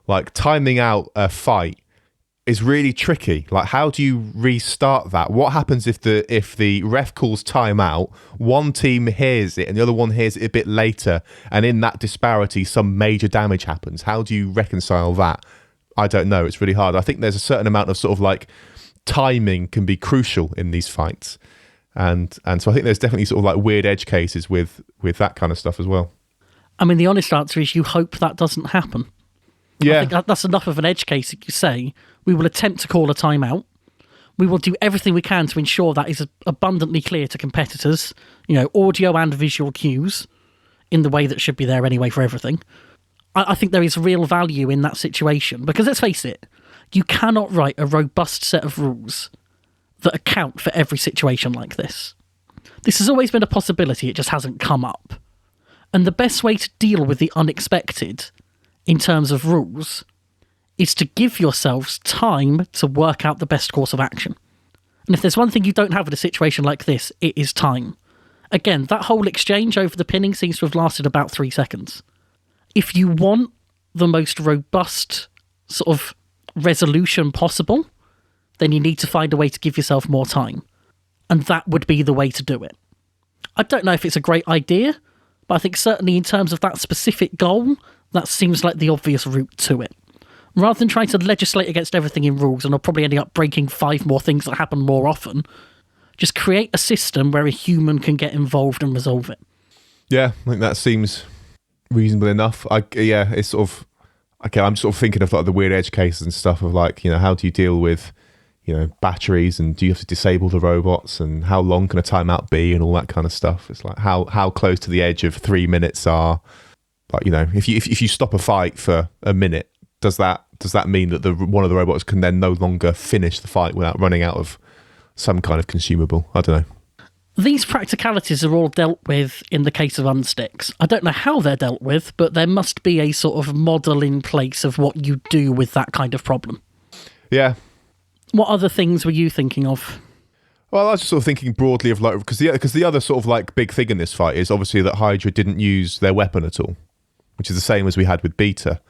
Like, timing out a fight is really tricky. Like, how do you restart that? What happens if the ref calls timeout, one team hears it and the other one hears it a bit later, and in that disparity some major damage happens? How do you reconcile that? I don't know. It's really hard. I think there's a certain amount of sort of like timing can be crucial in these fights, and so I think there's definitely sort of like weird edge cases with that kind of stuff as well. I mean, the honest answer is you hope that doesn't happen. Yeah, I think that's enough of an edge case that you say, we will attempt to call a timeout. We will do everything we can to ensure that is abundantly clear to competitors, you know, audio and visual cues in the way that should be there anyway for everything. I think there is real value in that situation, because let's face it, you cannot write a robust set of rules that account for every situation like this. This has always been a possibility, it just hasn't come up. And the best way to deal with the unexpected in terms of rules is to give yourselves time to work out the best course of action. And if there's one thing you don't have in a situation like this, it is time. Again, that whole exchange over the pinning seems to have lasted about 3 seconds. If you want the most robust sort of resolution possible, then you need to find a way to give yourself more time. And that would be the way to do it. I don't know if it's a great idea, but I think certainly in terms of that specific goal, that seems like the obvious route to it. Rather than trying to legislate against everything in rules and are probably ending up breaking 5 more things that happen more often, just create a system where a human can get involved and resolve it. Yeah, I think that seems reasonable enough. It's sort of... Okay, I'm sort of thinking of like the weird edge cases and stuff of like, how do you deal with, batteries, and do you have to disable the robots, and how long can a timeout be, and all that kind of stuff. It's like how close to the edge of 3 minutes are, like, if you stop a fight for a minute, does that mean that one of the robots can then no longer finish the fight without running out of some kind of consumable? I don't know. These practicalities are all dealt with in the case of unsticks. I don't know how they're dealt with, but there must be a sort of model in place of what you do with that kind of problem. Yeah. What other things were you thinking of? Well, I was just sort of thinking broadly of like, because the other sort of like big thing in this fight is obviously that Hydra didn't use their weapon at all, which is the same as we had with Beta.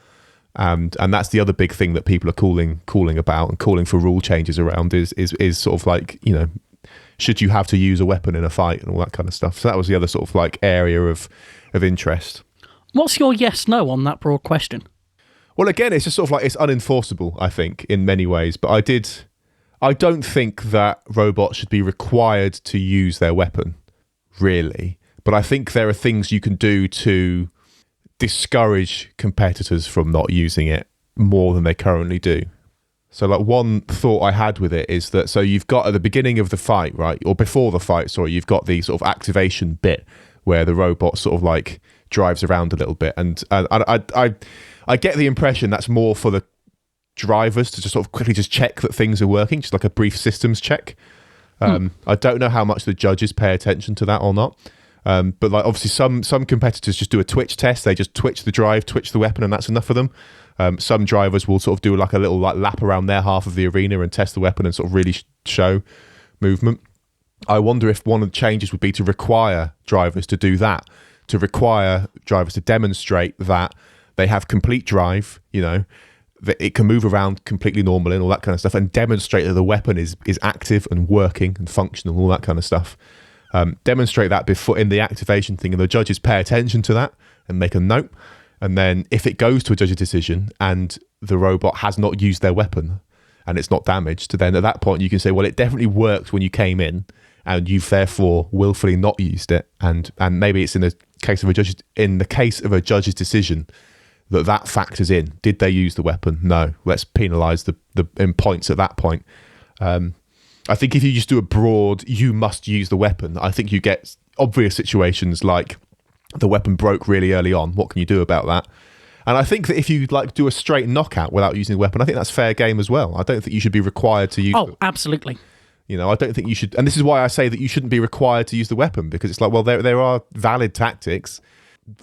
And that's the other big thing that people are calling about and calling for rule changes around is sort of like, should you have to use a weapon in a fight and all that kind of stuff. So that was the other sort of like area of interest. What's your yes-no on that broad question? Well, again, it's just sort of like it's unenforceable, I think, in many ways. But I don't think that robots should be required to use their weapon, really. But I think there are things you can do to discourage competitors from not using it more than they currently do. So like one thought I had with it is that, so you've got at the beginning of the fight, right, or before the fight, sorry, you've got the sort of activation bit where the robot sort of like drives around a little bit. And I get the impression that's more for the drivers to just sort of quickly just check that things are working, just like a brief systems check. I don't know how much the judges pay attention to that or not. But like obviously some competitors just do a twitch test. They just twitch the drive, twitch the weapon, and that's enough for them. Some drivers will sort of do like a little like lap around their half of the arena and test the weapon and sort of really show movement. I wonder if one of the changes would be to require drivers to do that, to require drivers to demonstrate that they have complete drive, that it can move around completely normally and all that kind of stuff, and demonstrate that the weapon is active and working and functional, all that kind of stuff. Demonstrate that before in the activation thing, and the judges pay attention to that and make a note. And then if it goes to a judge's decision and the robot has not used their weapon and it's not damaged, then at that point you can say, well, it definitely worked when you came in and you've therefore willfully not used it. And maybe it's in the case of a judge's decision that factors in. Did they use the weapon? No. Let's penalise the in points at that point. I think if you just do a broad, you must use the weapon, I think you get obvious situations like the weapon broke really early on. What can you do about that? And I think that if you like do a straight knockout without using the weapon, I think that's fair game as well. I don't think you should be required to use Oh, absolutely. I don't think you should. And this is why I say that you shouldn't be required to use the weapon, because it's like, well, there are valid tactics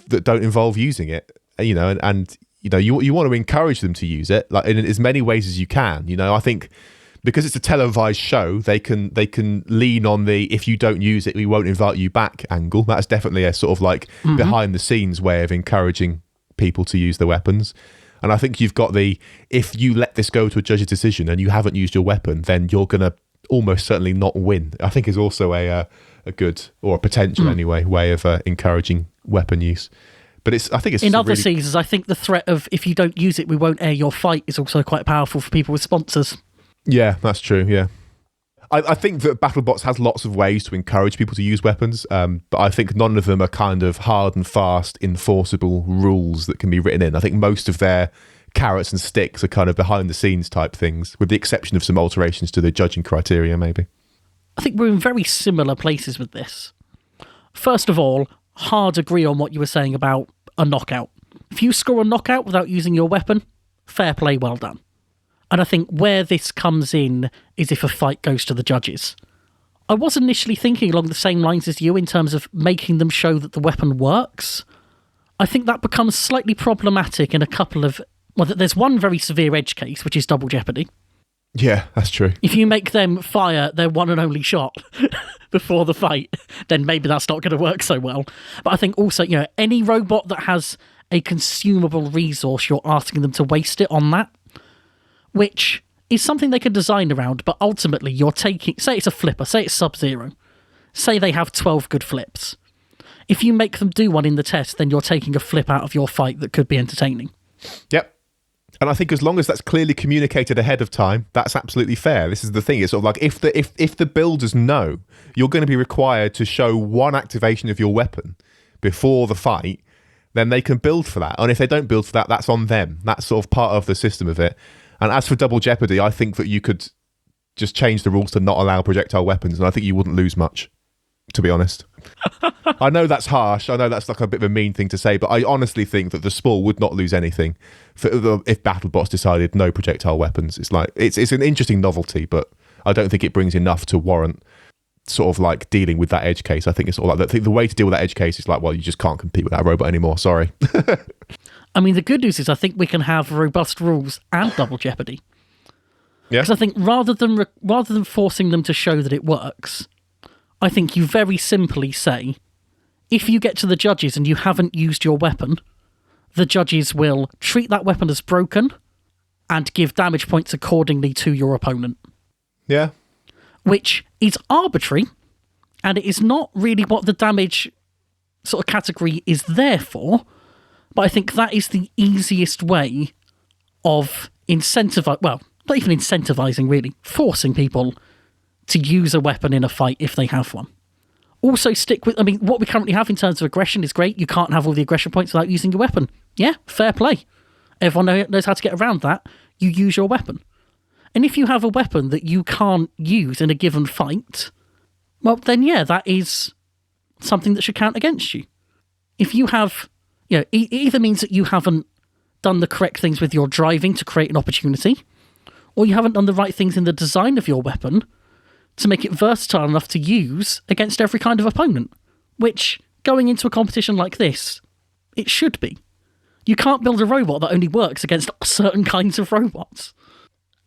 that don't involve using it, and you want to encourage them to use it like in as many ways as you can. I think because it's a televised show, they can lean on the if you don't use it, we won't invite you back angle. That's definitely a sort of like behind the scenes way of encouraging people to use their weapons. And I think you've got the if you let this go to a judge's decision and you haven't used your weapon, then you're going to almost certainly not win. I think is also a good, or a potential anyway, way of encouraging weapon use. But I think it's in other seasons. I think the threat of if you don't use it, we won't air your fight is also quite powerful for people with sponsors. Yeah, that's true. Yeah, I think that BattleBots has lots of ways to encourage people to use weapons, but I think none of them are kind of hard and fast enforceable rules that can be written in. I think most of their carrots and sticks are kind of behind the scenes type things, with the exception of some alterations to the judging criteria, maybe. I think we're in very similar places with this. First of all, hard agree on what you were saying about a knockout. If you score a knockout without using your weapon, fair play, well done. And I think where this comes in is if a fight goes to the judges. I was initially thinking along the same lines as you in terms of making them show that the weapon works. I think that becomes slightly problematic in a couple of... Well, there's one very severe edge case, which is double jeopardy. Yeah, that's true. If you make them fire their one and only shot before the fight, then maybe that's not going to work so well. But I think also, any robot that has a consumable resource, you're asking them to waste it on that, which is something they can design around, but ultimately you're taking, say it's a flipper, say it's Sub-Zero, say they have 12 good flips. If you make them do one in the test, then you're taking a flip out of your fight that could be entertaining. Yep. And I think as long as that's clearly communicated ahead of time, that's absolutely fair. This is the thing. It's sort of like if the builders know you're going to be required to show one activation of your weapon before the fight, then they can build for that. And if they don't build for that, that's on them. That's sort of part of the system of it. And as for double jeopardy, I think that you could just change the rules to not allow projectile weapons, and I think you wouldn't lose much, to be honest. I know that's harsh. I know that's like a bit of a mean thing to say, but I honestly think that the Spore would not lose anything if BattleBots decided no projectile weapons. It's like it's an interesting novelty, but I don't think it brings enough to warrant sort of like dealing with that edge case. I think it's all like the way to deal with that edge case is like, well, you just can't compete with that robot anymore. Sorry. I mean, the good news is I think we can have robust rules and double jeopardy. Yeah. Because I think rather than forcing them to show that it works, I think you very simply say, if you get to the judges and you haven't used your weapon, the judges will treat that weapon as broken and give damage points accordingly to your opponent. Yeah. Which is arbitrary, and it is not really what the damage sort of category is there for, but I think that is the easiest way of not even incentivizing really, forcing people to use a weapon in a fight if they have one. Also what we currently have in terms of aggression is great. You can't have all the aggression points without using your weapon. Yeah, fair play. Everyone knows how to get around that. You use your weapon. And if you have a weapon that you can't use in a given fight, well, then yeah, that is something that should count against you. If you have, it either means that you haven't done the correct things with your driving to create an opportunity, or you haven't done the right things in the design of your weapon to make it versatile enough to use against every kind of opponent, which, going into a competition like this, it should be. You can't build a robot that only works against certain kinds of robots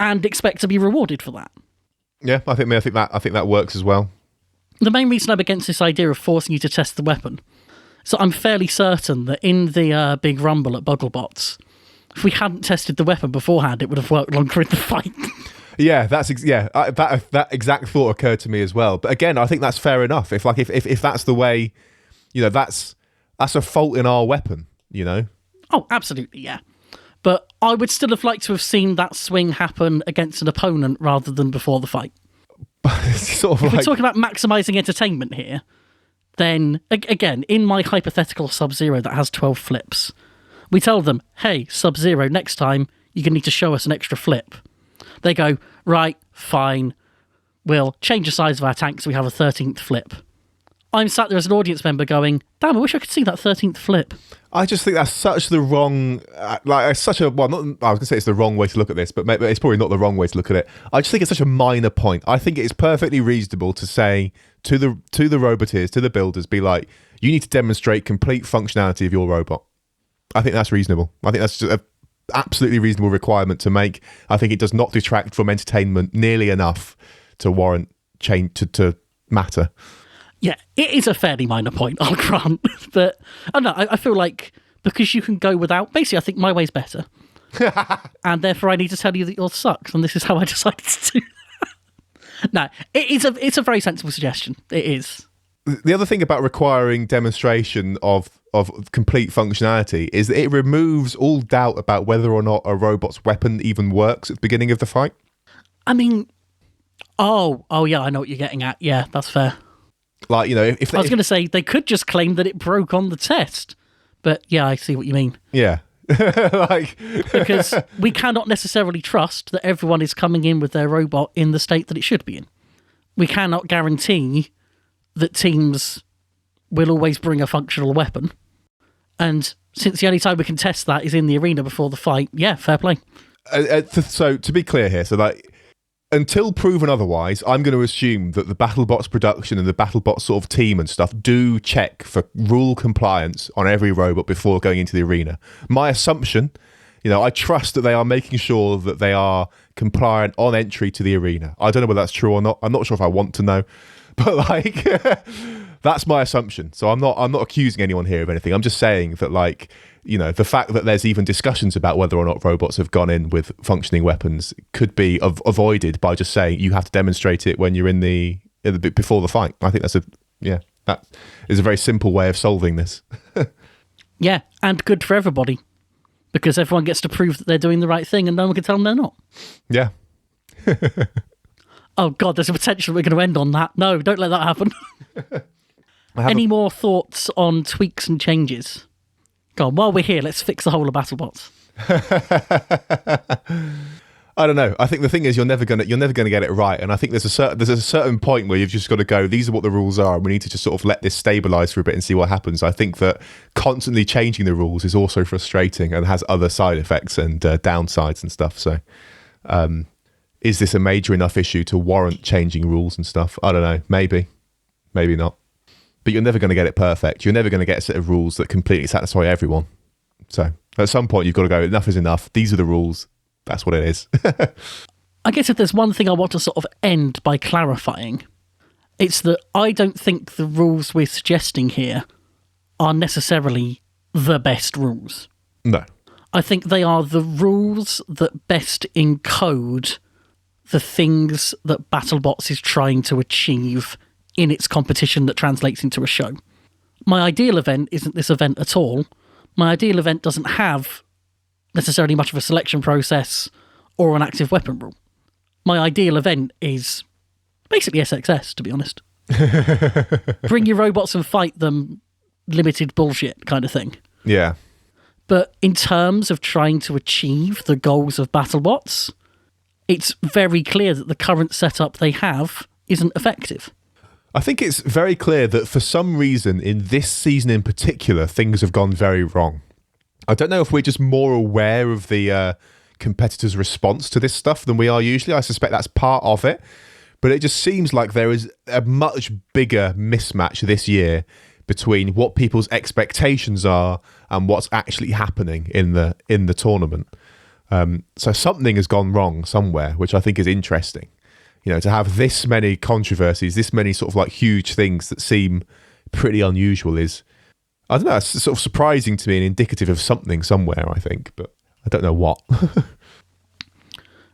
and expect to be rewarded for that. Yeah, I think that works as well. The main reason I'm against this idea of forcing you to test the weapon, so I'm fairly certain that in the big rumble at BuggleBots, if we hadn't tested the weapon beforehand, it would have worked longer in the fight. Yeah, that exact thought occurred to me as well. But again, I think that's fair enough. If that's the way, that's a fault in our weapon, Oh, absolutely, yeah. But I would still have liked to have seen that swing happen against an opponent rather than before the fight. Sort of if we're talking about maximising entertainment here, then, again, in my hypothetical Sub-Zero that has 12 flips, we tell them, hey, Sub-Zero, next time, you're going to need to show us an extra flip. They go, right, fine, we'll change the size of our tank so we have a 13th flip. I'm sat there as an audience member going, damn, I wish I could see that 13th flip. I just think that's such the wrong, I was going to say it's the wrong way to look at this, but it's probably not the wrong way to look at it. I just think it's such a minor point. I think it's perfectly reasonable to say to the roboteers, to the builders, be like, you need to demonstrate complete functionality of your robot. I think that's reasonable. I think that's just an absolutely reasonable requirement to make. I think it does not detract from entertainment nearly enough to warrant change to matter. Yeah, it is a fairly minor point, I'll grant. But I don't know, I feel like because you can go without, basically I think my way's better. And therefore I need to tell you that yours sucks, and this is how I decided to do that. No, it's a very sensible suggestion. It is. The other thing about requiring demonstration of complete functionality is that it removes all doubt about whether or not a robot's weapon even works at the beginning of the fight. I mean, oh yeah, I know what you're getting at. Yeah, that's fair. Like, if I was going to say, they could just claim that it broke on the test. But yeah, I see what you mean. Yeah. Because we cannot necessarily trust that everyone is coming in with their robot in the state that it should be in. We cannot guarantee that teams will always bring a functional weapon. And since the only time we can test that is in the arena before the fight, yeah, fair play. So to be clear here, until proven otherwise, I'm going to assume that the BattleBots production and the BattleBots sort of team and stuff do check for rule compliance on every robot before going into the arena. My assumption I trust that they are making sure that they are compliant on entry to the arena. I don't know whether that's true or not. I'm not sure if I want to know, but like that's my assumption. So I'm not accusing anyone here of anything. I'm just saying that like, the fact that there's even discussions about whether or not robots have gone in with functioning weapons could be avoided by just saying you have to demonstrate it when you're in the bit before the fight. I think that is a very simple way of solving this. Yeah, and good for everybody, because everyone gets to prove that they're doing the right thing and no one can tell them they're not. Yeah. Oh, God, there's a potential we're going to end on that. No, don't let that happen. Any more thoughts on tweaks and changes? Go on, while we're here, let's fix the whole of BattleBots. I don't know. I think the thing is you're never gonna get it right, and I think there's a certain point where you've just got to go, these are what the rules are, and we need to just sort of let this stabilize for a bit and see what happens. I think that constantly changing the rules is also frustrating and has other side effects and downsides and stuff. So is this a major enough issue to warrant changing rules and stuff? I don't know. Maybe not. But you're never going to get it perfect. You're never going to get a set of rules that completely satisfy everyone. So at some point you've got to go, enough is enough. These are the rules. That's what it is. I guess if there's one thing I want to sort of end by clarifying, it's that I don't think the rules we're suggesting here are necessarily the best rules. No. I think they are the rules that best encode the things that BattleBots is trying to achieve in its competition that translates into a show. My ideal event isn't this event at all. My ideal event doesn't have necessarily much of a selection process or an active weapon rule. My ideal event is basically SXS, to be honest. Bring your robots and fight them, limited bullshit kind of thing. Yeah. But in terms of trying to achieve the goals of BattleBots, it's very clear that the current setup they have isn't effective. I think it's very clear that for some reason in this season in particular, things have gone very wrong. I don't know if we're just more aware of the competitors' response to this stuff than we are usually. I suspect that's part of it. But it just seems like there is a much bigger mismatch this year between what people's expectations are and what's actually happening in the tournament. So something has gone wrong somewhere, which I think is interesting. To have this many controversies, this many sort of like huge things that seem pretty unusual is, I don't know, it's sort of surprising to me and indicative of something somewhere, I think, but I don't know what.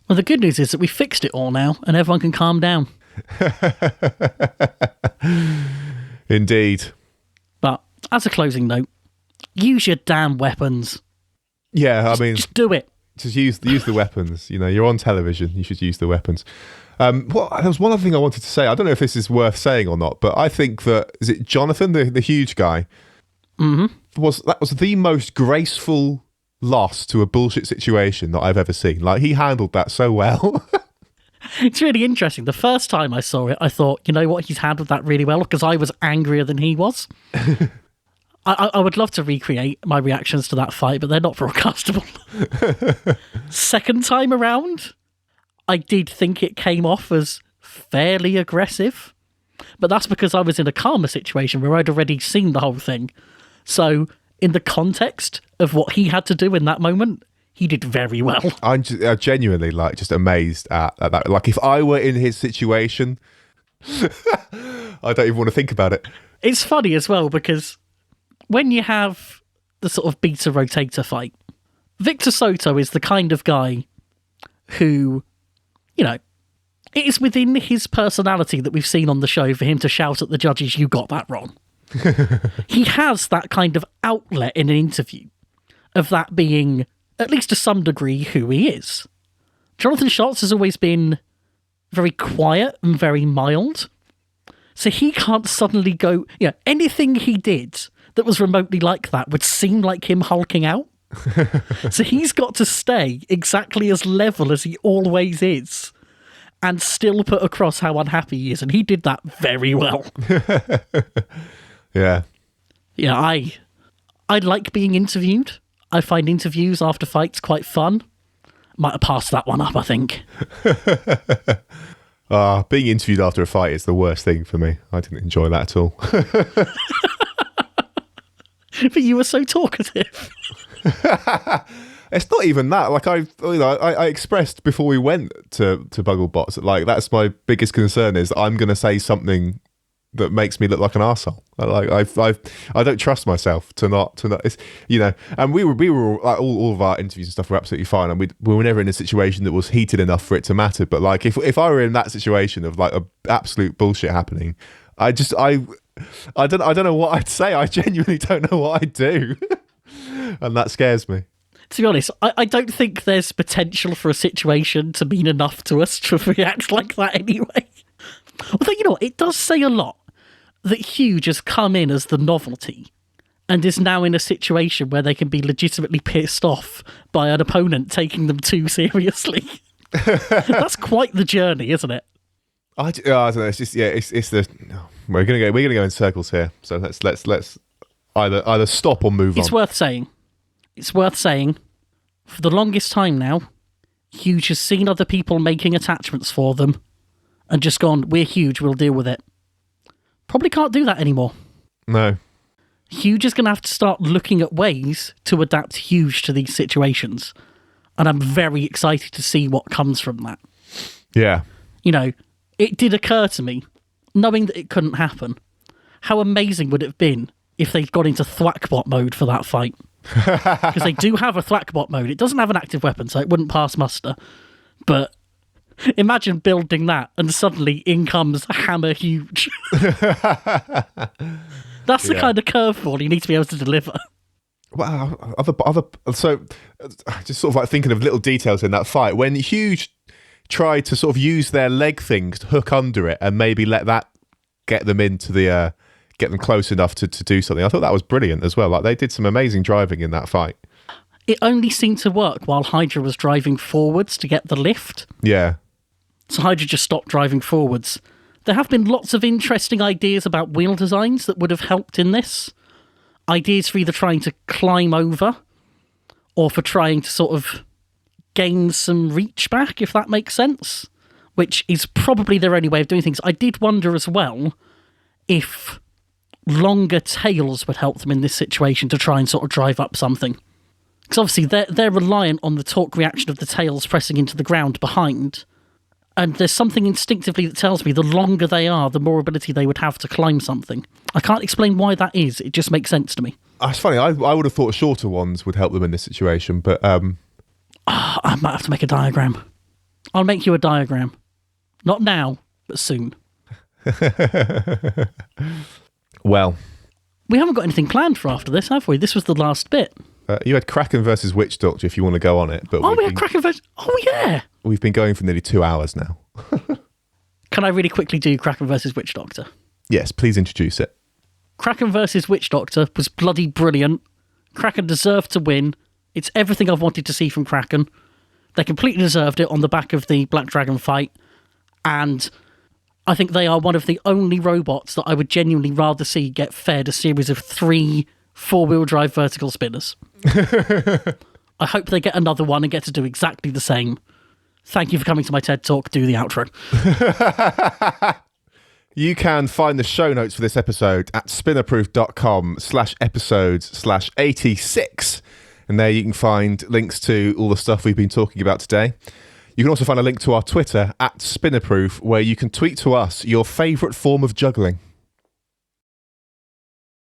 Well, the good news is that we fixed it all now and everyone can calm down. Indeed. But as a closing note, use your damn weapons. Yeah, I mean... Just do it. Just use the weapons. You're on television, you should use the weapons. Well, there was one other thing I wanted to say. I don't know if this is worth saying or not, but I think that, is it Jonathan, the huge guy? Mm-hmm. That was the most graceful loss to a bullshit situation that I've ever seen. Like, he handled that so well. It's really interesting. The first time I saw it, I thought, you know what, he's handled that really well, because I was angrier than he was. I would love to recreate my reactions to that fight, but they're not broadcastable. Second time around, I did think it came off as fairly aggressive, but that's because I was in a calmer situation where I'd already seen the whole thing. So, in the context of what he had to do in that moment, he did very well. I'm genuinely just amazed at that. Like, if I were in his situation, I don't even want to think about it. It's funny as well, because when you have the sort of beta rotator fight, Victor Soto is the kind of guy who, it is within his personality that we've seen on the show for him to shout at the judges, "You got that wrong." He has that kind of outlet in an interview of that being, at least to some degree, who he is. Jonathan Schatz has always been very quiet and very mild. So he can't suddenly go, anything he did that was remotely like that would seem like him hulking out. So he's got to stay exactly as level as he always is and still put across how unhappy he is. And he did that very well. Yeah. Yeah, I like being interviewed. I find interviews after fights quite fun. Might have passed that one up, I think. Being interviewed after a fight is the worst thing for me. I didn't enjoy that at all. But you were so talkative. It's not even that. Like I expressed before we went to Bugglebots, like that's my biggest concern is that I'm going to say something that makes me look like an arsehole. Like I don't trust myself to not. It's, and we were like all of our interviews and stuff were absolutely fine, and we were never in a situation that was heated enough for it to matter. But like if I were in that situation of like a absolute bullshit happening, I don't know what I'd say. I genuinely don't know what I'd do, and that scares me. To be honest, I don't think there's potential for a situation to mean enough to us to react like that anyway. Although, you know what, it does say a lot that Huge has come in as the novelty and is now in a situation where they can be legitimately pissed off by an opponent taking them too seriously. That's quite the journey, isn't it? I don't know. It's just it's the we're gonna go in circles here. So let's either stop or move on. It's worth saying. For the longest time now, Huge has seen other people making attachments for them and just gone, we're Huge, we'll deal with it. Probably can't do that anymore. No. Huge is going to have to start looking at ways to adapt Huge to these situations. And I'm very excited to see what comes from that. Yeah. It did occur to me, knowing that it couldn't happen, how amazing would it have been if they'd got into Thwackbot mode for that fight. Because they do have a Thwackbot mode. It doesn't have an active weapon, so it wouldn't pass muster. But imagine building that and suddenly in comes Hammer Huge. That's the kind of curveball you need to be able to deliver. Wow, so just sort of like thinking of little details in that fight. When Huge tried to sort of use their leg things to hook under it and maybe let that get them into the get them close enough to do something, I thought that was brilliant as well. Like they did some amazing driving in that fight. It only seemed to work while Hydra was driving forwards to get the lift. Yeah. So Hydra just stopped driving forwards. There have been lots of interesting ideas about wheel designs that would have helped in this. Ideas for either trying to climb over or for trying to sort of gain some reach back, if that makes sense, which is probably their only way of doing things. I did wonder as well if longer tails would help them in this situation to try and sort of drive up something. Because obviously they're reliant on the torque reaction of the tails pressing into the ground behind. And there's something instinctively that tells me the longer they are, the more ability they would have to climb something. I can't explain why that is. It just makes sense to me. It's funny. I would have thought shorter ones would help them in this situation, but... I might have to make a diagram. I'll make you a diagram. Not now, but soon. Well... We haven't got anything planned for after this, have we? This was the last bit. You had Kraken versus Witch Doctor if you want to go on it. But we had Kraken versus... Oh, yeah! We've been going for nearly 2 hours now. Can I really quickly do Kraken versus Witch Doctor? Yes, please introduce it. Kraken versus Witch Doctor was bloody brilliant. Kraken deserved to win. It's everything I've wanted to see from Kraken. They completely deserved it on the back of the Black Dragon fight. And I think they are one of the only robots that I would genuinely rather see get fed a series of 3 4-wheel drive vertical spinners. I hope they get another one and get to do exactly the same. Thank you for coming to my TED Talk. Do the outro. You can find the show notes for this episode at spinnerproof.com/episodes/86. And there you can find links to all the stuff we've been talking about today. You can also find a link to our Twitter at Spinnerproof, where you can tweet to us your favourite form of juggling.